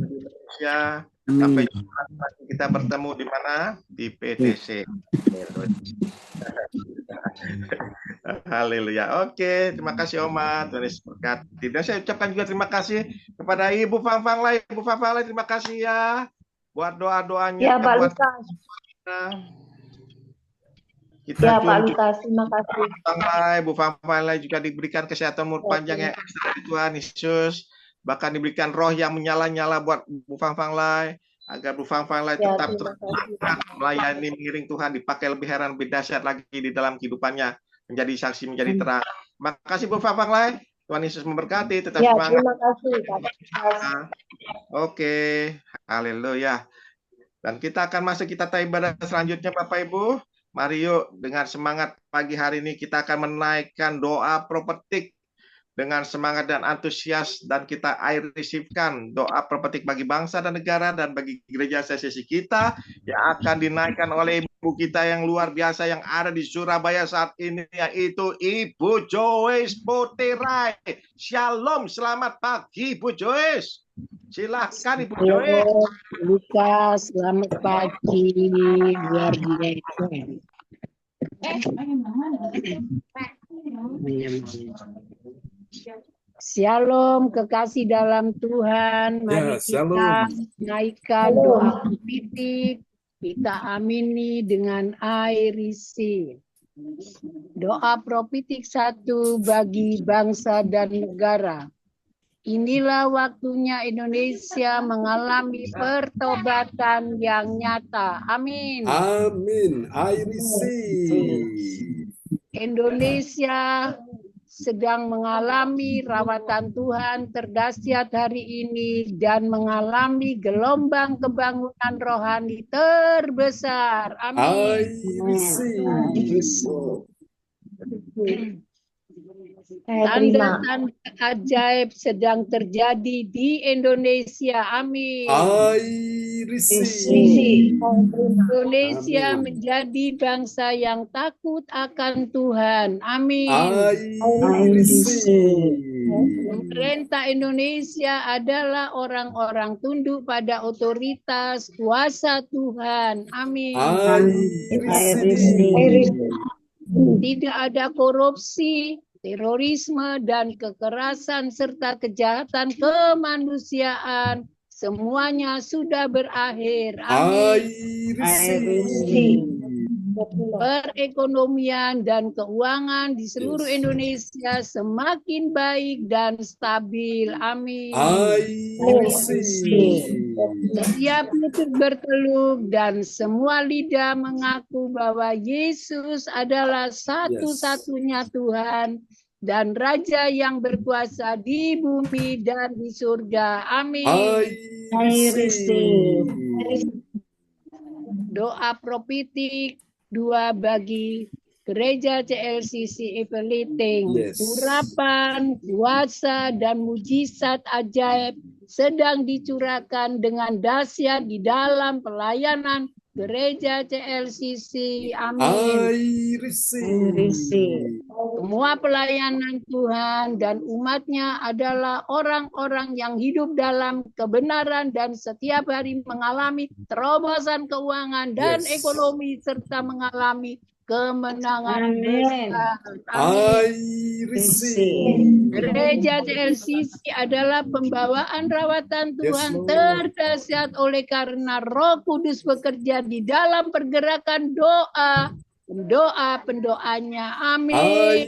S6: Indonesia. Sampai jumpa kita bertemu di mana? Di PTC. Haleluya. Oke, terima kasih Oma. Tuhan Yesus berkati. Dan saya ucapkan juga terima kasih kepada Ibu Fang Lai. Ibu Fang Lai, terima kasih ya buat doa-doanya.
S3: Ya, Pak
S6: buat
S3: Lukas.
S6: Kita
S3: ya, Pak Lukas, terima kasih.
S6: Bu Fang Lai juga diberikan kesehatan umur panjang yang ekstra dari Tuhan Yesus. Bahkan diberikan roh yang menyala-nyala buat Bu Fang Lai, agar Bu Fang Lai tetap terus melayani, mengiring Tuhan, dipakai lebih heran, lebih dahsyat lagi di dalam kehidupannya, menjadi saksi, menjadi terang. Terima kasih Bu Fang Lai. Tuhan Yesus memberkati, tetap semangat.
S3: Terima kasih, Pak.
S6: Oke, haleluya. Dan kita akan masuk kita ibadah selanjutnya Bapak Ibu. Mari yuk dengan semangat pagi hari ini kita akan menaikkan doa profetik dengan semangat dan antusias, dan kita receive-kan doa profetik bagi bangsa dan negara dan bagi gereja CICC kita yang akan dinaikkan oleh ibu kita yang luar biasa yang ada di Surabaya saat ini, yaitu Ibu Joyce Poterai. Shalom, selamat pagi Ibu Joyce. Silahkan Ibu Joyce.
S4: Lukas, selamat pagi, luar biasa. Shalom, kekasih dalam Tuhan. Mari kita naikkan doa profetik. Kita amini dengan I receive. Doa profetik 1 bagi bangsa dan negara. Inilah waktunya Indonesia mengalami pertobatan yang nyata. Amin.
S1: Amin. I receive.
S4: Indonesia sedang mengalami rawatan Tuhan terdahsyat hari ini dan mengalami gelombang kebangunan rohani terbesar. Amin.
S1: I receive.
S4: Tanda-tanda ajaib sedang terjadi di Indonesia. Amin.
S1: I receive.
S4: Indonesia menjadi bangsa yang takut akan Tuhan. Amin.
S1: I receive.
S4: Pemerintah Indonesia adalah orang-orang tunduk pada otoritas kuasa Tuhan. Amin. Tidak ada korupsi, terorisme, dan kekerasan serta kejahatan kemanusiaan. Semuanya sudah berakhir. Amin. Perekonomian dan keuangan di seluruh Indonesia semakin baik dan stabil. Amin. Setiap lutut berteluk dan semua lidah mengaku bahwa Yesus adalah satu-satunya Tuhan dan Raja yang berkuasa di bumi dan di surga. Amin. Doa prophetik 2 bagi Gereja CLCC Eveliting. Urapan, kuasa, dan mujizat ajaib sedang dicurahkan dengan dahsyat di dalam pelayanan Gereja CLCC. Amin. Semua pelayanan Tuhan dan umatnya adalah orang-orang yang hidup dalam kebenaran dan setiap hari mengalami terobosan keuangan dan ekonomi serta mengalami kemenangan besar. Amin. Gereja CLCC adalah pembawaan rawatan Tuhan terdahsyat oleh karena Roh Kudus bekerja di dalam pergerakan pendoanya. Amin.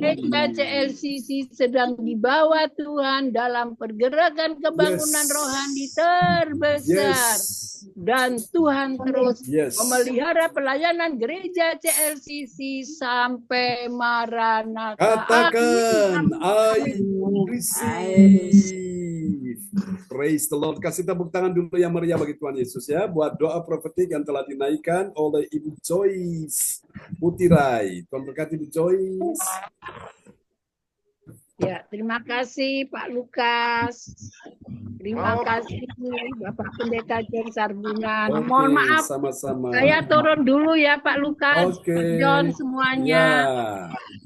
S4: Gereja CLCC sedang dibawa Tuhan dalam pergerakan kebangunan rohani terbesar. Dan Tuhan terus memelihara pelayanan Gereja CLCC sampai Maranatha.
S1: Katakan, I receive. Praise the Lord. Kasih tepuk tangan dulu yang meriah bagi Tuhan Yesus ya. Buat doa profetik yang telah dinaikkan oleh Ibu Joyce Putirai. Tuhan berkati Ibu Joyce.
S4: Ya, terima kasih Pak Lukas. Terima kasih Bapak Pendeta John Sarbungan. Mohon maaf,
S1: sama-sama.
S4: Saya turun dulu ya Pak Lukas, Pak John semuanya.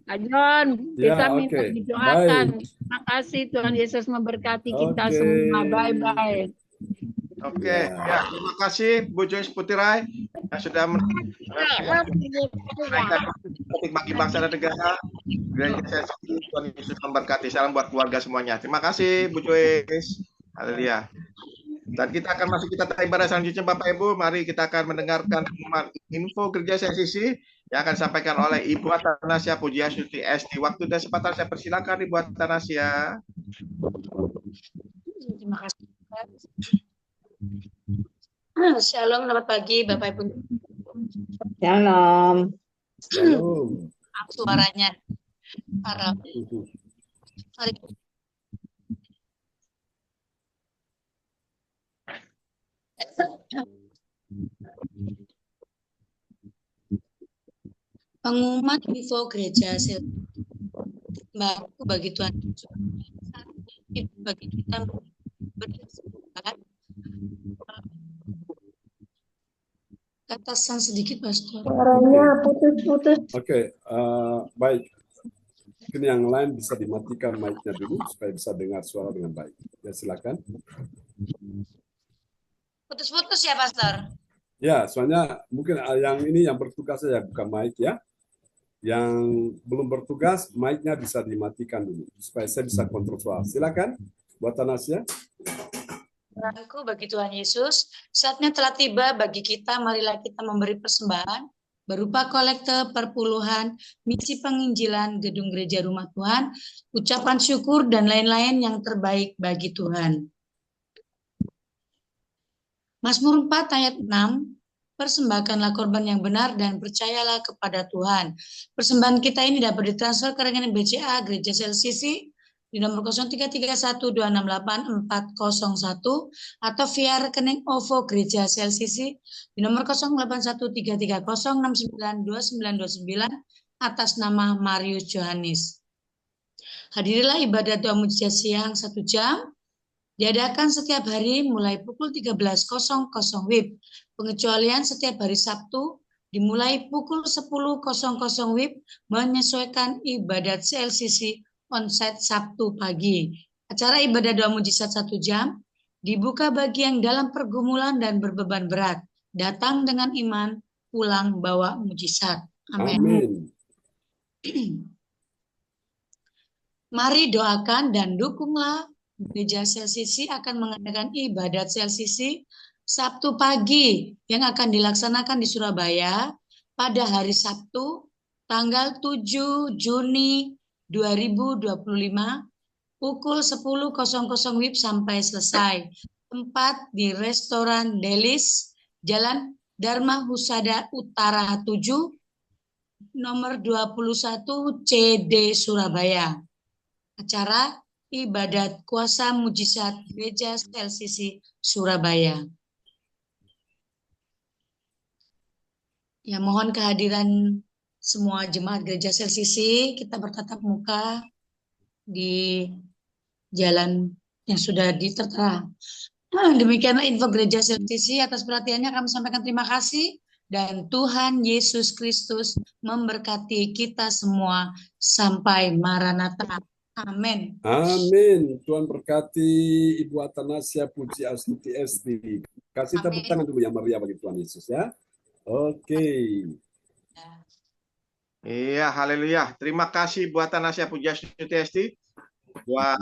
S4: Pak John, kita minta didoakan. Terima kasih, Tuhan Yesus memberkati kita semua. Bye-bye.
S6: Terima kasih Bu Joyce Putirai yang sudah menaikkan topik bagi bangsa dan negara. Tuhan Yesus memberkati. Salam buat keluarga semuanya. Terima kasih Bu Joyce. Haleluya. Dan kita akan masuk ibadah selanjutnya Bapak Ibu. Mari kita akan mendengarkan info Gereja CLCC yang akan disampaikan oleh Ibu Atanasia Pujiastuti SD. Waktu dan kesempatan saya persilakan Ibu Atanasia.
S7: Terima kasih. Shalom, selamat pagi Bapak Ibu.
S2: Shalom.
S7: Suaranya harap. Pengumuman info Gereja baru bagi Tuhan bagi kita berkesempatan. Katasan sedikit Pastor.
S3: Suaranya putus-putus.
S1: Baik. Mungkin yang lain bisa dimatikan mic-nya dulu supaya bisa dengar suara dengan baik. Ya, silakan.
S7: Putus-putus ya Pastor.
S1: Ya, soalnya mungkin yang ini yang bertugas saja buka mic ya. Yang belum bertugas mic-nya bisa dimatikan dulu supaya saya bisa kontrol suara. Silakan buat Atanasia.
S7: Tuhanku bagi Tuhan Yesus, saatnya telah tiba bagi kita, marilah kita memberi persembahan berupa kolekte perpuluhan, misi penginjilan, gedung gereja rumah Tuhan, ucapan syukur, dan lain-lain yang terbaik bagi Tuhan. Mazmur 4 ayat 6, persembahkanlah korban yang benar dan percayalah kepada Tuhan. Persembahan kita ini dapat ditransfer ke rekening BCA Gereja CLCC di nomor 0331268401 atau via rekening OVO Gereja CLCC di nomor 081330692929 atas nama Marius Johannes. Hadirilah ibadah doa mujizat siang 1 jam, diadakan setiap hari mulai pukul 13.00 WIB. Pengecualian setiap hari Sabtu dimulai pukul 10.00 WIB menyesuaikan ibadat CLCC onsite Sabtu pagi. Acara ibadah doa mujizat 1 jam dibuka bagi yang dalam pergumulan dan berbeban berat. Datang dengan iman, pulang bawa mujizat. Amin.
S1: Amin.
S7: Mari doakan dan dukunglah. Gereja Sel Sisi akan mengadakan ibadat Sel Sisi Sabtu pagi yang akan dilaksanakan di Surabaya pada hari Sabtu tanggal 7 Juni 2025 pukul 10.00 WIB sampai selesai. Tempat di Restoran Delis, Jalan Dharma Husada Utara 7, nomor 21 CD Surabaya. Acara ibadat kuasa mujizat Gereja Sel Sisi Surabaya. Ya, mohon kehadiran semua jemaat Gereja Sel Sisi, kita bertatap muka di jalan yang sudah ditertera. Demikianlah info Gereja Sel Sisi. Atas perhatiannya kami sampaikan terima kasih, dan Tuhan Yesus Kristus memberkati kita semua sampai Maranatha. Amin.
S1: Amin. Tuhan berkati Ibu Atanasia Puji Astuti Esti. Kasih tepuk tangan dulu yang meriah bagi Tuhan Yesus ya. Oke.
S6: Iya, haleluya. Terima kasih buat Atanasia Puji Astuti Esti buat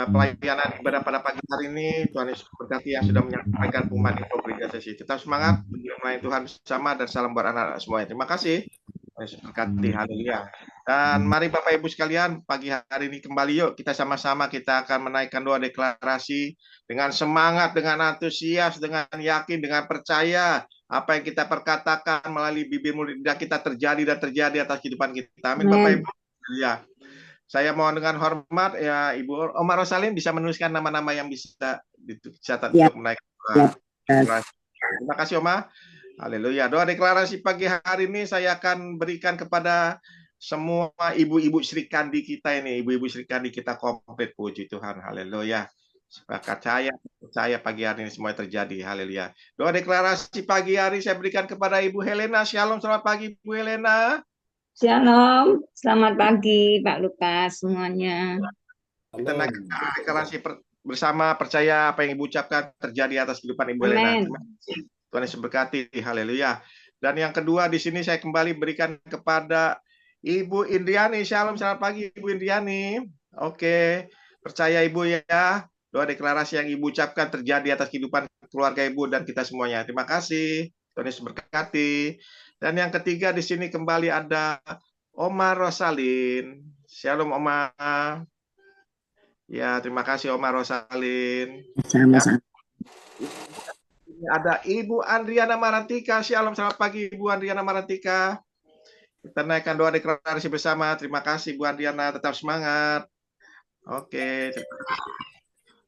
S6: pelayanan ibadah pada pagi hari ini. Tuhan Yesus berkati yang sudah menyampaikan pengumuman info Gereja Sesi. Tetap semangat melayani Tuhan bersama, dan salam buat anak-anak semuanya. Terima kasih. Tuhan Yesus berkati. Haleluya. Dan mari Bapak Ibu sekalian, pagi hari ini kembali yuk kita sama-sama kita akan menaikkan doa deklarasi dengan semangat, dengan antusias, dengan yakin, dengan percaya apa yang kita perkatakan melalui bibir mulut lidah kita terjadi dan terjadi atas kehidupan kita. Amin. Bapak Ibu. Ya. Saya mohon dengan hormat ya Ibu Oma Rosalin bisa menuliskan nama-nama yang bisa dicatat untuk menaikkan doa. Terima kasih Oma. Haleluya. Doa deklarasi pagi hari ini saya akan berikan kepada semua ibu-ibu Sri Kandi kita ini, ibu-ibu Sri Kandi kita komplit, puji Tuhan, haleluya. Percaya pagi hari ini semua terjadi, haleluya. Doa deklarasi pagi hari saya berikan kepada Ibu Helena. Shalom, selamat pagi Ibu Helena.
S8: Shalom, selamat pagi Pak Lukas semuanya.
S6: Kita naik deklarasi bersama, percaya apa yang Ibu ucapkan terjadi atas kehidupan Ibu Helena. Tuhan Yesus berkati, haleluya. Dan yang kedua di sini saya kembali berikan kepada Ibu Indriani. Shalom, selamat pagi Ibu Indriani. Oke, percaya Ibu ya. Doa deklarasi yang Ibu ucapkan terjadi atas kehidupan keluarga Ibu dan kita semuanya. Terima kasih. Tuhan Yesus berkati. Dan yang ketiga di sini kembali ada Oma Rosalin. Shalom Oma. Ya, terima kasih Oma Rosalin.
S2: Sama-sama.
S6: Ada Ibu Andriana Marantika. Shalom, selamat pagi Ibu Andriana Marantika. Kita naikkan doa deklarasi bersama. Terima kasih Bu Andriana, tetap semangat. Oke.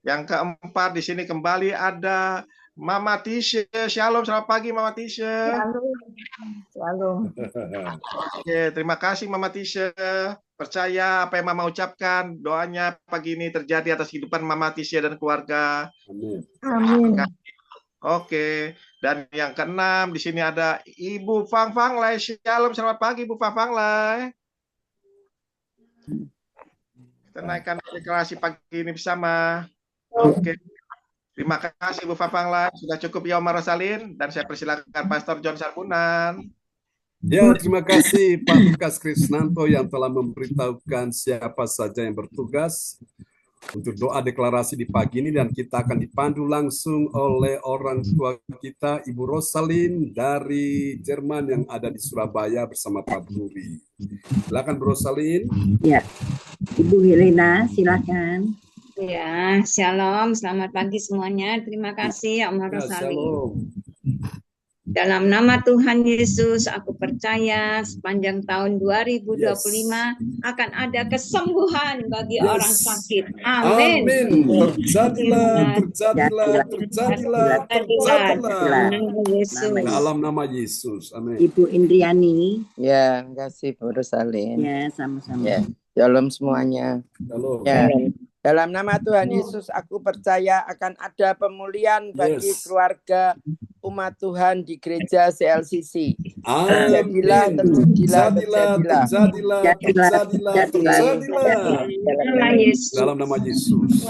S6: Yang keempat di sini kembali ada Mama Tisha. Shalom, selamat pagi Mama Tisha.
S8: Shalom.
S6: Oke, terima kasih Mama Tisha. Percaya apa yang Mama ucapkan, doanya pagi ini terjadi atas kehidupan Mama Tisha dan keluarga.
S8: Amin.
S6: Oke, dan yang keenam di sini ada Ibu Fang Fang Lai. Shalom, selamat pagi Ibu Fang Fang Lai. Kita naikkan deklarasi pagi ini bersama. Oke, terima kasih Ibu Fang Fang Lai. Sudah cukup ya Oma Rosalin, dan saya persilakan Pastor John Sarpunan.
S1: Ya, terima kasih Pak Lukas Krisnanto yang telah memberitahukan siapa saja yang bertugas untuk doa deklarasi di pagi ini, dan kita akan dipandu langsung oleh orang tua kita Ibu Rosalin dari Jerman yang ada di Surabaya bersama Pak Buri. Silakan Bu Rosalin.
S2: Ya, Ibu Helena, silakan.
S8: Ya, shalom, selamat pagi semuanya. Terima kasih Oma Rosalin.
S1: Shalom.
S8: Dalam nama Tuhan Yesus, aku percaya sepanjang tahun 2025 akan ada kesembuhan bagi orang sakit. Amin.
S1: Terjadilah. Dalam nama Yesus. Amin.
S2: Ibu Indriani.
S5: Ya, terima kasih Bu Rosalin.
S2: Ya, sama-sama.
S5: Ya, shalom semuanya.
S1: Shalom.
S5: Ya. Dalam nama Tuhan Yesus, aku percaya akan ada pemulihan bagi keluarga umat Tuhan di gereja CLCC.
S1: Amin. Terjadilah. Dalam nama Yesus.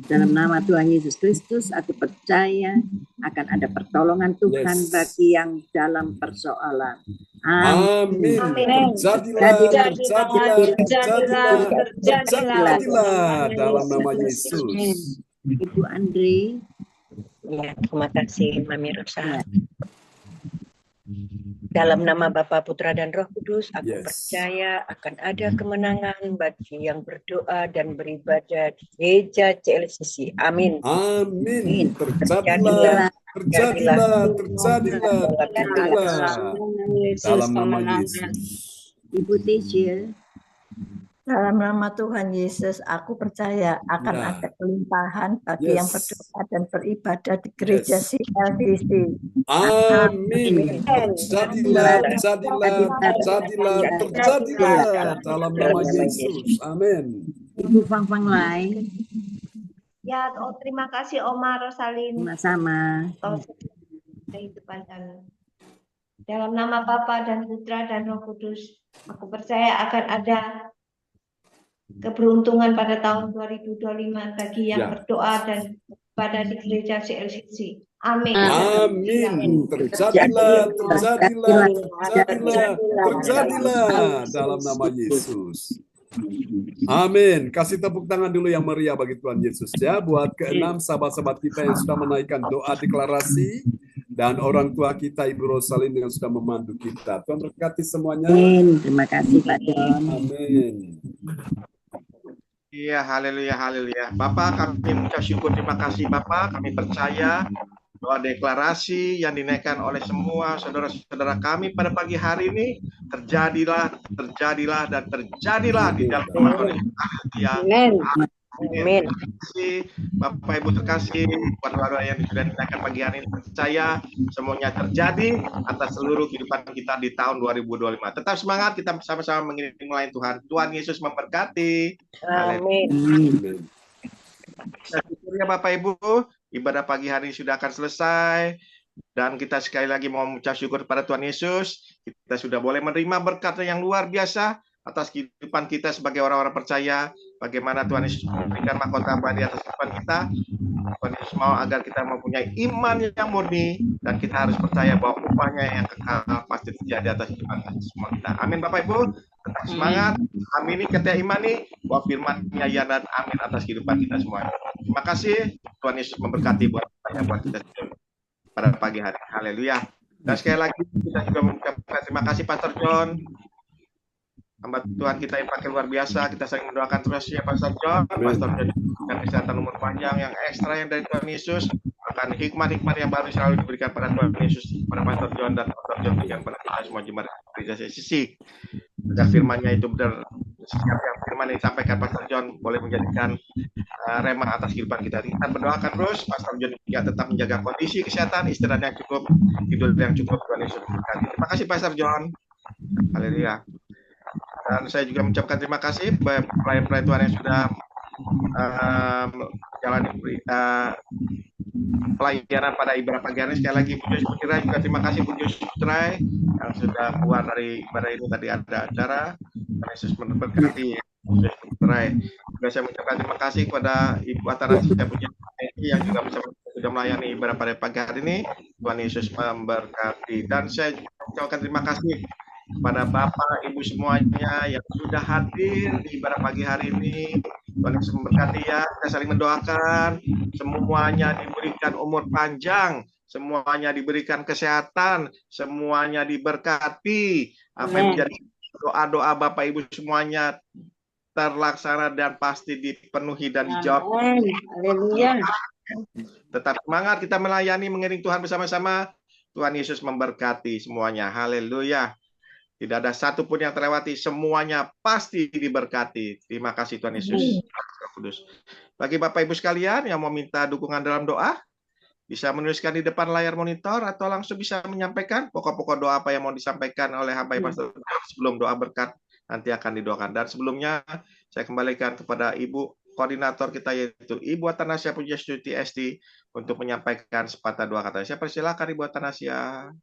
S2: Dalam nama Tuhan Yesus Kristus, aku percaya akan ada pertolongan Tuhan bagi yang dalam persoalan.
S1: Amin. Terjadilah dalam nama Yesus.
S2: Ibu Andre.
S9: Ya, terima kasih Mami Rosa. Dalam nama Bapa, Putra, dan Roh Kudus, aku percaya akan ada kemenangan bagi yang berdoa dan beribadah di gereja CLCC. Amin.
S1: Amin. Terjadilah. Dalam nama Yesus.
S2: Ibu Tisha.
S3: Dalam nama Tuhan Yesus, aku percaya akan ada kelimpahan bagi yang berdoa dan beribadah di gereja CLCC.
S1: Amin. Terjadilah dalam nama Yesus. Amin.
S2: Ibu Fang Lai.
S3: Ya, terima kasih Oma Rosalin.
S2: Sama-sama.
S3: Kehidupan kami. Dalam nama Bapa dan Putra dan Roh Kudus, aku percaya akan ada keberuntungan pada tahun 2025 bagi yang berdoa dan pada di gereja CLCC. Amin.
S1: Amin. Terjadilah dalam nama Yesus. Amin. Kasih tepuk tangan dulu yang meriah bagi Tuhan Yesus ya. Buat keenam sahabat-sahabat kita yang sudah menaikkan doa deklarasi, dan orang tua kita Ibu Rosalin yang sudah memandu kita. Tuhan berkati semuanya.
S2: Amin. Terima kasih Pak John.
S1: Amin.
S6: Iya, haleluya. Bapak, kami mengucap syukur, terima kasih Bapak. Kami percaya doa deklarasi yang dinaikkan oleh semua saudara-saudara kami pada pagi hari ini terjadilah di dalam nama Tuhan. Amin. Terima kasih Bapak Ibu terkasih, pada doa yang sudah dinaikkan pagi hari ini, percaya semuanya terjadi atas seluruh kehidupan kita di tahun 2025. Tetap semangat, kita bersama-sama mengiring melayani Tuhan. Tuhan Yesus memberkati.
S9: Amin.
S6: Syukurnya Bapak Ibu, ibadah pagi hari ini sudah akan selesai, dan kita sekali lagi mau mengucap syukur kepada Tuhan Yesus. Kita sudah boleh menerima berkat yang luar biasa atas kehidupan kita sebagai orang-orang percaya. Bagaimana Tuhan Yesus memberikan mahkota abadi atas kehidupan kita. Tuhan Yesus mau agar kita mempunyai iman yang murni, dan kita harus percaya bahwa upahnya yang kekal pasti terjadi atas kehidupan semua kita. Amin Bapak Ibu, tetap semangat. Amini, kita imani bahwa firman-Nya ya dan amin atas kehidupan kita semua. Terima kasih. Tuhan Yesus memberkati buat kita pada pagi hari. Haleluya. Dan sekali lagi kita juga mengucapkan terima kasih Pastor John, hamba Tuhan kita yang pakai luar biasa. Kita sering mendoakan terus ya Pastor John. Pastor John dan kesehatan umur panjang yang ekstra yang dari Tuhan Yesus, akan hikmat-hikmat yang baru selalu diberikan pada Tuhan Yesus, pada Pastor John, dan Pastor John berikan pada kita semua jemaat gereja CLCC. Dan firman-Nya itu benar, setiap yang firman yang disampaikan Pastor John boleh menjadikan rema atas kehidupan kita. Kita berdoakan terus Pastor John juga tetap menjaga kondisi kesehatan, istirahat yang cukup, tidur yang cukup. Tuhan Yesus memberkati. Terima kasih Pastor John. Haleluya. Dan saya juga mengucapkan terima kasih pelayan-pelayan Tuhan yang sudah menjalani pelayanan pada ibadah pagi hari. Sekali lagi Bu Joyce Putri juga terima kasih Bu Joyce Putri yang sudah keluar dari ibadah ini. Tadi ada acara. Tuhan Yesus memberkati Bu Joyce Putri. Juga saya mengucapkan terima kasih kepada Ibu Atanasya punya yang juga sudah melayani ibadah pada pagi hari ini. Tuhan Yesus memberkati. Dan saya mengucapkan terima kasih kepada Bapak, Ibu semuanya yang sudah hadir di ibadah pagi hari ini. Tuhan Yesus memberkati ya. Kita saling mendoakan semuanya diberikan umur panjang, semuanya diberikan kesehatan, semuanya diberkati. Apa yang menjadi doa-doa Bapak Ibu semuanya terlaksana dan pasti dipenuhi dan dijawab.
S8: Haleluya.
S6: Tetap semangat, kita melayani mengiring Tuhan bersama-sama. Tuhan Yesus memberkati semuanya. Haleluya. Tidak ada satupun yang terlewati, semuanya pasti diberkati. Terima kasih Tuhan Yesus. Kudus. Bagi Bapak Ibu sekalian yang mau minta dukungan dalam doa, bisa menuliskan di depan layar monitor atau langsung bisa menyampaikan pokok-pokok doa apa yang mau disampaikan oleh hamba Pastor sebelum doa berkat nanti akan didoakan. Dan sebelumnya saya kembalikan kepada Ibu koordinator kita, yaitu Ibu Atanasya Pujiastuti SD, untuk menyampaikan sepatah dua kata. Saya persilakan Ibu Atanasia.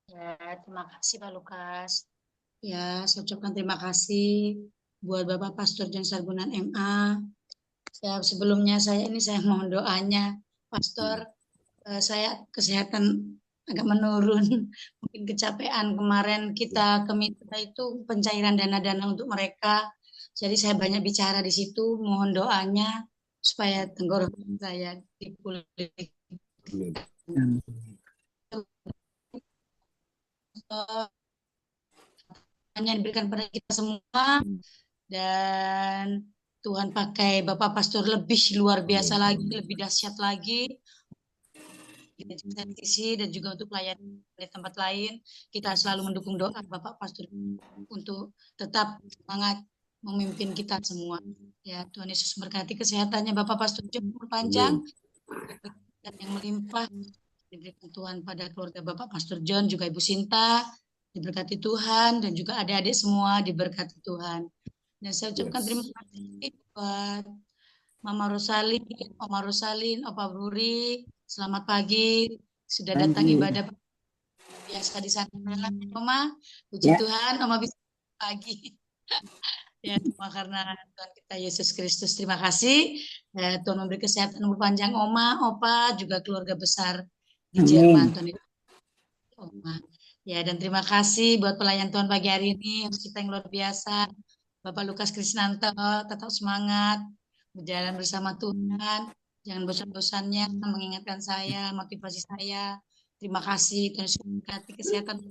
S7: Ya, terima kasih Pak Lukas. Ya, saya ucapkan terima kasih buat Bapak Pastor John Sargunan MA. Ya, sebelumnya saya mohon doanya, Pastor. Saya kesehatan agak menurun, mungkin kecapean kemarin kita ke mitra itu pencairan dana-dana untuk mereka. Jadi saya banyak bicara di situ, mohon doanya supaya tenggorokan saya dipulihkan. Hanya diberikan pada kita semua dan Tuhan pakai Bapak Pastor lebih luar biasa lagi, lebih dahsyat lagi. Dan juga untuk pelayanan di tempat lain, kita selalu mendukung doa Bapak Pastor untuk tetap semangat memimpin kita semua. Ya, Tuhan Yesus berkati kesehatannya Bapak Pastor John panjang dan yang melimpah, diberikan Tuhan pada keluarga Bapak Pastor John, juga Ibu Sinta, diberkati Tuhan, dan juga adik-adik semua diberkati Tuhan. Dan saya ucapkan terima kasih buat Mama Rosalin, Oma Rosalin, Opa Bruri, selamat pagi, sudah datang ibadah biasa di sana. Oma, puji Tuhan, Oma bisa pagi. Ya, semua karena Tuhan kita Yesus Kristus. Terima kasih. Tuhan memberi kesehatan umur panjang Oma, Opa, juga keluarga besar di Jerman. Tuhan Oma. Ya, dan terima kasih buat pelayan Tuhan pagi hari ini, kita yang luar biasa. Bapak Lukas Krisnanto, tetap semangat, berjalan bersama Tuhan, jangan bosan-bosannya mengingatkan saya, motivasi saya. Terima kasih, Tuhan Yesus memberkati kesehatan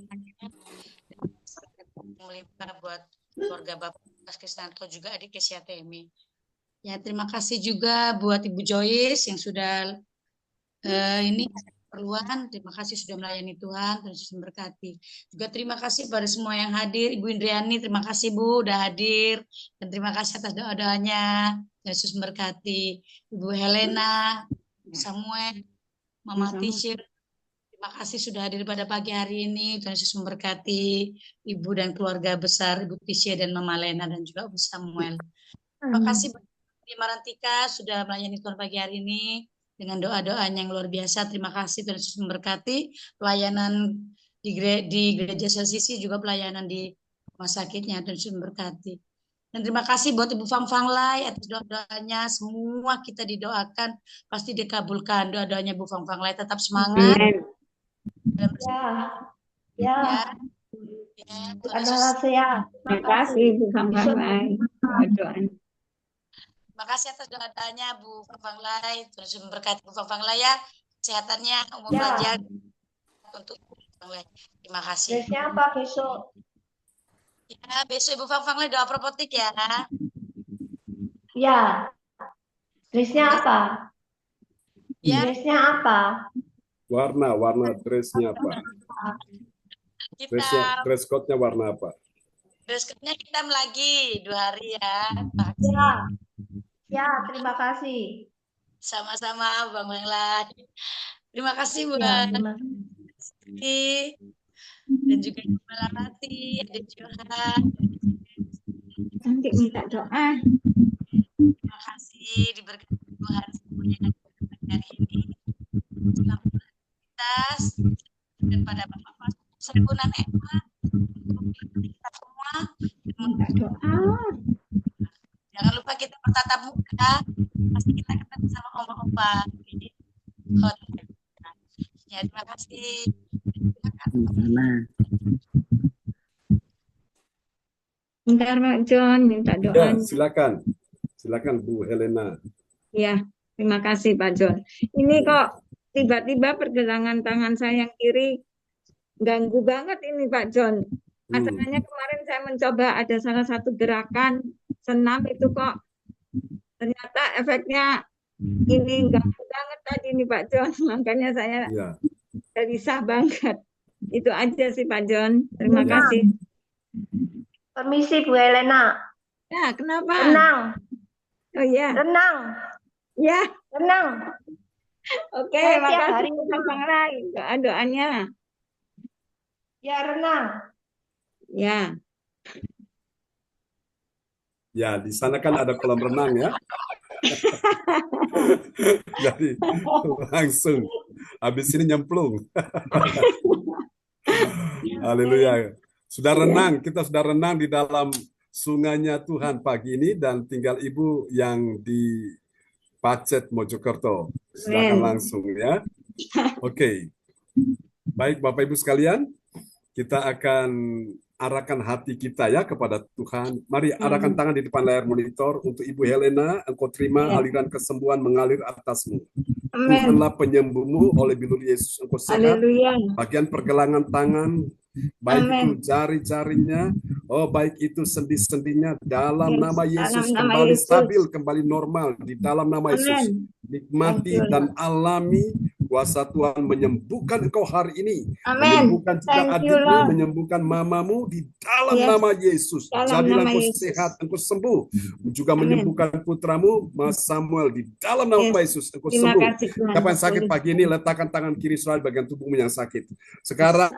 S7: melimpah buat keluarga Bapak Lukas Krisnanto, juga adik Kesia Temi. Ya, terima kasih juga buat Ibu Joyce yang sudah ini keperluan. Terima kasih sudah melayani Tuhan, Tuhan Yesus memberkati. Juga terima kasih pada semua yang hadir. Ibu Indriani, terima kasih Bu udah hadir, dan terima kasih atas doa-doanya. Yesus memberkati. Ibu Helena, Samuel, Mama Tisha, terima kasih sudah hadir pada pagi hari ini. Tuhan Yesus memberkati Ibu dan keluarga besar Ibu Tisha dan Mama Lena dan juga Ibu Samuel. Terima kasih Ibu Marantika sudah melayani Tuhan pagi hari ini dengan doa-doanya yang luar biasa. Terima kasih, Tuhan Yesus memberkati pelayanan di gereja Selsisi, juga pelayanan di rumah sakitnya. Tuhan Yesus memberkati. Dan terima kasih buat Ibu Fang Fang Lai atas doa-doanya. Semua kita didoakan, pasti dikabulkan doa-doanya Bu Fang Fang Lai. Tetap semangat.
S3: Ya.
S8: Terima kasih Bu Fang Fang Lai.
S7: Terima kasih atas doa-doanya Bu Fang Fang Lai. Terus memberkati Bu Fang Fang Lai ya, kesehatannya, umur panjang untuk Bu Fang Fang Lai. Terima kasih.
S3: Biasanya apa besok?
S7: Ya, besok Ibu Fang Fang Lai doa propotik ya.
S3: Ya. Dressnya apa?
S7: Ya.
S3: Dressnya apa?
S1: Warna dressnya apa? Dress code-nya warna apa?
S7: Dress code-nya hitam lagi 2 hari ya.
S3: Ya, terima kasih.
S7: Sama-sama Bang Lai. Terima kasih buat dan juga Ibu Melati, Adik Johan.
S8: Nanti minta doa.
S7: Terima kasih diberkati Tuhan semuanya hari ini. Selamat beraktivitas dan pada Bapak Pastor Sargunan MA. Kita semua minta doa. Jangan lupa kita bertatap muka. Pasti kita ketemu sama oma-oma. Ya, terima kasih.
S8: Bentar Pak John, minta doa.
S1: Ya, silakan Bu Helena.
S8: Ya, terima kasih Pak John. Ini kok tiba-tiba pergelangan tangan saya yang kiri ganggu banget ini Pak John. Asalnya kemarin saya mencoba ada salah satu gerakan senam itu kok ternyata efeknya ini ganggu banget tadi nih Pak John. Makanya saya gelisah banget. Itu aja sih Pak John. Terima kasih.
S3: Permisi Bu Helena.
S8: Ya, kenapa?
S3: Renang.
S8: Oh iya.
S3: Renang.
S8: Ya.
S3: Renang.
S8: Oke, makasih Bang Lai doa-doanya.
S3: Ya, renang.
S8: Ya.
S1: Ya, di sana kan ada kolam renang ya. Jadi langsung habis ini nyemplung. Haleluya. Sudah renang, kita sudah renang di dalam sungainya Tuhan pagi ini, dan tinggal Ibu yang di Pacet, Mojokerto. Silakan langsung ya. Oke. Baik Bapak Ibu sekalian, kita akan arahkan hati kita ya kepada Tuhan. Mari arahkan tangan di depan layar monitor untuk Ibu Helena. Engkau terima aliran kesembuhan mengalir atasmu. Tuhanlah penyembuhmu, oleh bilur Yesus engkau sehat. Bagian pergelangan tangan, baik itu jari-jarinya, baik itu sendi-sendinya, dalam nama Yesus kembali stabil, kembali normal di dalam nama Yesus. Nikmati dan alami kuasa Tuhan menyembuhkan engkau hari ini. Menyembuhkan juga adikmu, menyembuhkan mamamu di dalam nama Yesus. Jadilah engkau sehat, engkau sembuh. Juga menyembuhkan putramu, Mas Samuel, di dalam nama Yesus engkau sembuh. Siapa yang sakit pagi ini, letakkan tangan kiri selalu bagian tubuhmu yang sakit. Sekarang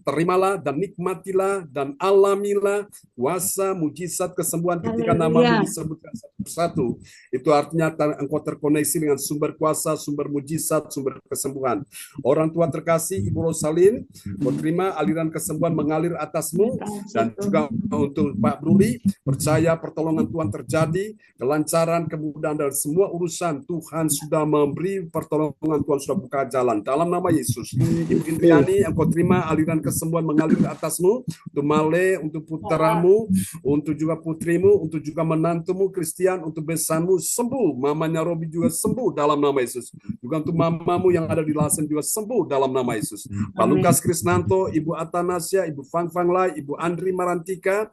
S1: terimalah dan nikmatilah dan alamilah kuasa mujizat kesembuhan ketika namamu disebutkan satu-satu. Itu artinya engkau terkoneksi dengan sumber kuasa, sumber mujizat, sumber kesembuhan. Orang tua terkasih Ibu Rosalin, kau terima aliran kesembuhan mengalir atasmu, dan juga untuk Pak Bruli, percaya pertolongan Tuhan terjadi, kelancaran, kemudahan dalam semua urusan. Tuhan sudah memberi pertolongan, Tuhan sudah buka jalan dalam nama Yesus. Ibu Indriani, engkau terima aliran kesembuhan mengalir atasmu, untuk Male, untuk putramu, untuk juga putrimu, untuk juga menantumu Christian, untuk besanmu sembuh, mamanya Robi juga sembuh dalam nama Yesus. Juga untuk mamamu yang ada di Lasen juga sembuh dalam nama Yesus. Pak Lukas Krisnanto, Ibu Atanasia, Ibu Fang Fang Lai, Ibu Andri Marantika,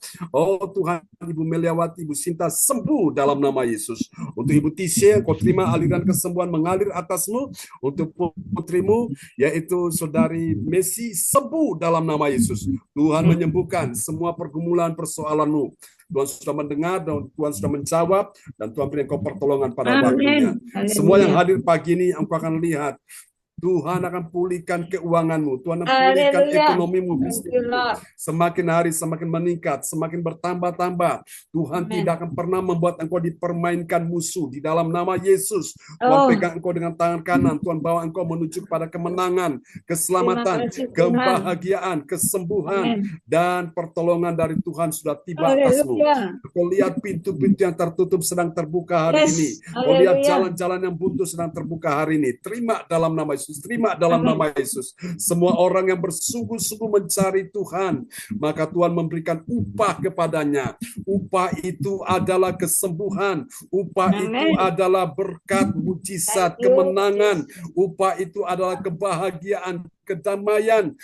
S1: Tuhan, Ibu Meliawati, Ibu Sinta sembuh dalam nama Yesus. Untuk Ibu Tisha, kau terima aliran kesembuhan mengalir atasmu. Untuk putrimu, yaitu Saudari Messi, sembuh dalam nama Yesus. Tuhan menyembuhkan semua pergumulan persoalanmu. Tuhan sudah mendengar dan Tuhan sudah menjawab, dan Tuhan beri engkau pertolongan pada waktunya. Semua yang hadir pagi ini engkau akan lihat Tuhan akan pulihkan keuanganmu, Tuhan akan pulihkan ekonomimu, semakin hari semakin meningkat, semakin bertambah-tambah. Tuhan tidak akan pernah membuat engkau dipermainkan musuh di dalam nama Yesus. Tuhan pegang engkau dengan tangan kanan, Tuhan bawa engkau menuju kepada kemenangan, keselamatan, kebahagiaan, kesembuhan, dan pertolongan dari Tuhan sudah tiba atasmu. Kau lihat pintu-pintu yang tertutup sedang terbuka hari ini. Kau lihat jalan-jalan yang buntu sedang terbuka hari ini. Terima dalam nama Yesus. Terima dalam nama Yesus. Semua orang yang bersungguh-sungguh mencari Tuhan, maka Tuhan memberikan upah kepadanya. Upah itu adalah kesembuhan. Upah itu adalah berkat, mujizat, kemenangan. Upah itu adalah kebahagiaan, kedamaian,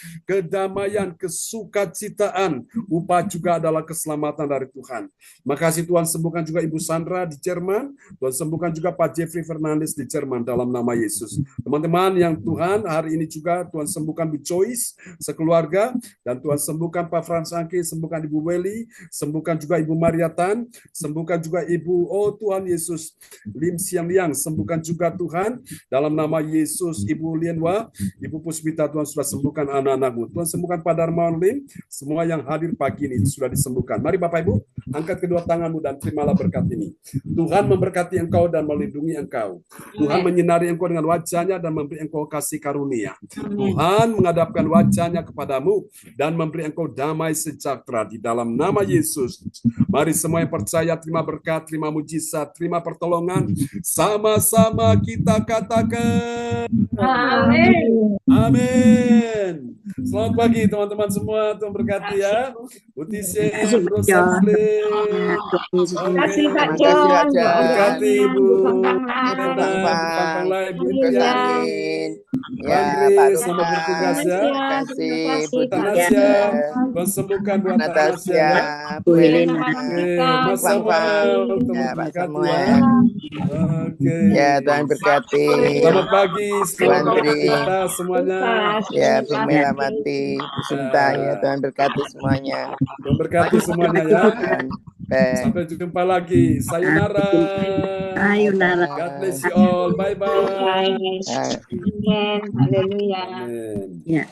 S1: kesukacitaan. Upah juga adalah keselamatan dari Tuhan. Makasih Tuhan, sembuhkan juga Ibu Sandra di Jerman. Tuhan sembuhkan juga Pak Jeffrey Fernandes di Jerman dalam nama Yesus. Teman-teman yang Tuhan, hari ini juga Tuhan sembuhkan Bu Joyce sekeluarga, dan Tuhan sembuhkan Pak Frans Angki, sembuhkan Ibu Welly, sembuhkan juga Ibu Mariatan, sembuhkan juga Ibu, Tuhan Yesus, Lim Siang Liang, sembuhkan juga Tuhan dalam nama Yesus. Ibu Lienwa, Ibu Puspita, Tuhan sudah sembuhkan anak-anakmu. Tuhan sembuhkan Pak Darmawan Lim. Semua yang hadir pagi ini sudah disembuhkan. Mari Bapak Ibu, angkat kedua tanganmu dan terimalah berkat ini. Tuhan memberkati engkau dan melindungi engkau. Tuhan menyinari engkau dengan wajahnya dan memberi engkau kasih karunia. Tuhan menghadapkan wajahnya kepadamu dan memberi engkau damai sejahtera di dalam nama Yesus. Mari semua yang percaya terima berkat, terima mujizat, terima pertolongan. Sama-sama kita katakan amin. Amin. Selamat pagi teman-teman semua, Tuhan berkati ya. Utise, Bro Safle.
S8: Terima kasih Pak John.
S1: Berkati Ibu. Andri, selamat bertugas ya.
S5: Terima kasih Bu
S1: Tanasya, sembuhkan buat Tanasya.
S5: Bu Helena,
S1: Mas Samuel, Tuhan berkati ya. Oke.
S5: Ya, Tuhan berkati.
S1: Selamat pagi, selamat
S5: Andri.
S1: kita semuanya.
S5: Ya, Bu Melamati, Bu Sinta, ya Tuhan berkati semuanya.
S1: Tuhan berkati semuanya ya. Sampai jumpa lagi. Sayonara.
S2: Sayonara.
S1: God bless you all. Bye-bye.
S8: Amin. Haleluya.
S1: Amen.
S2: Ya.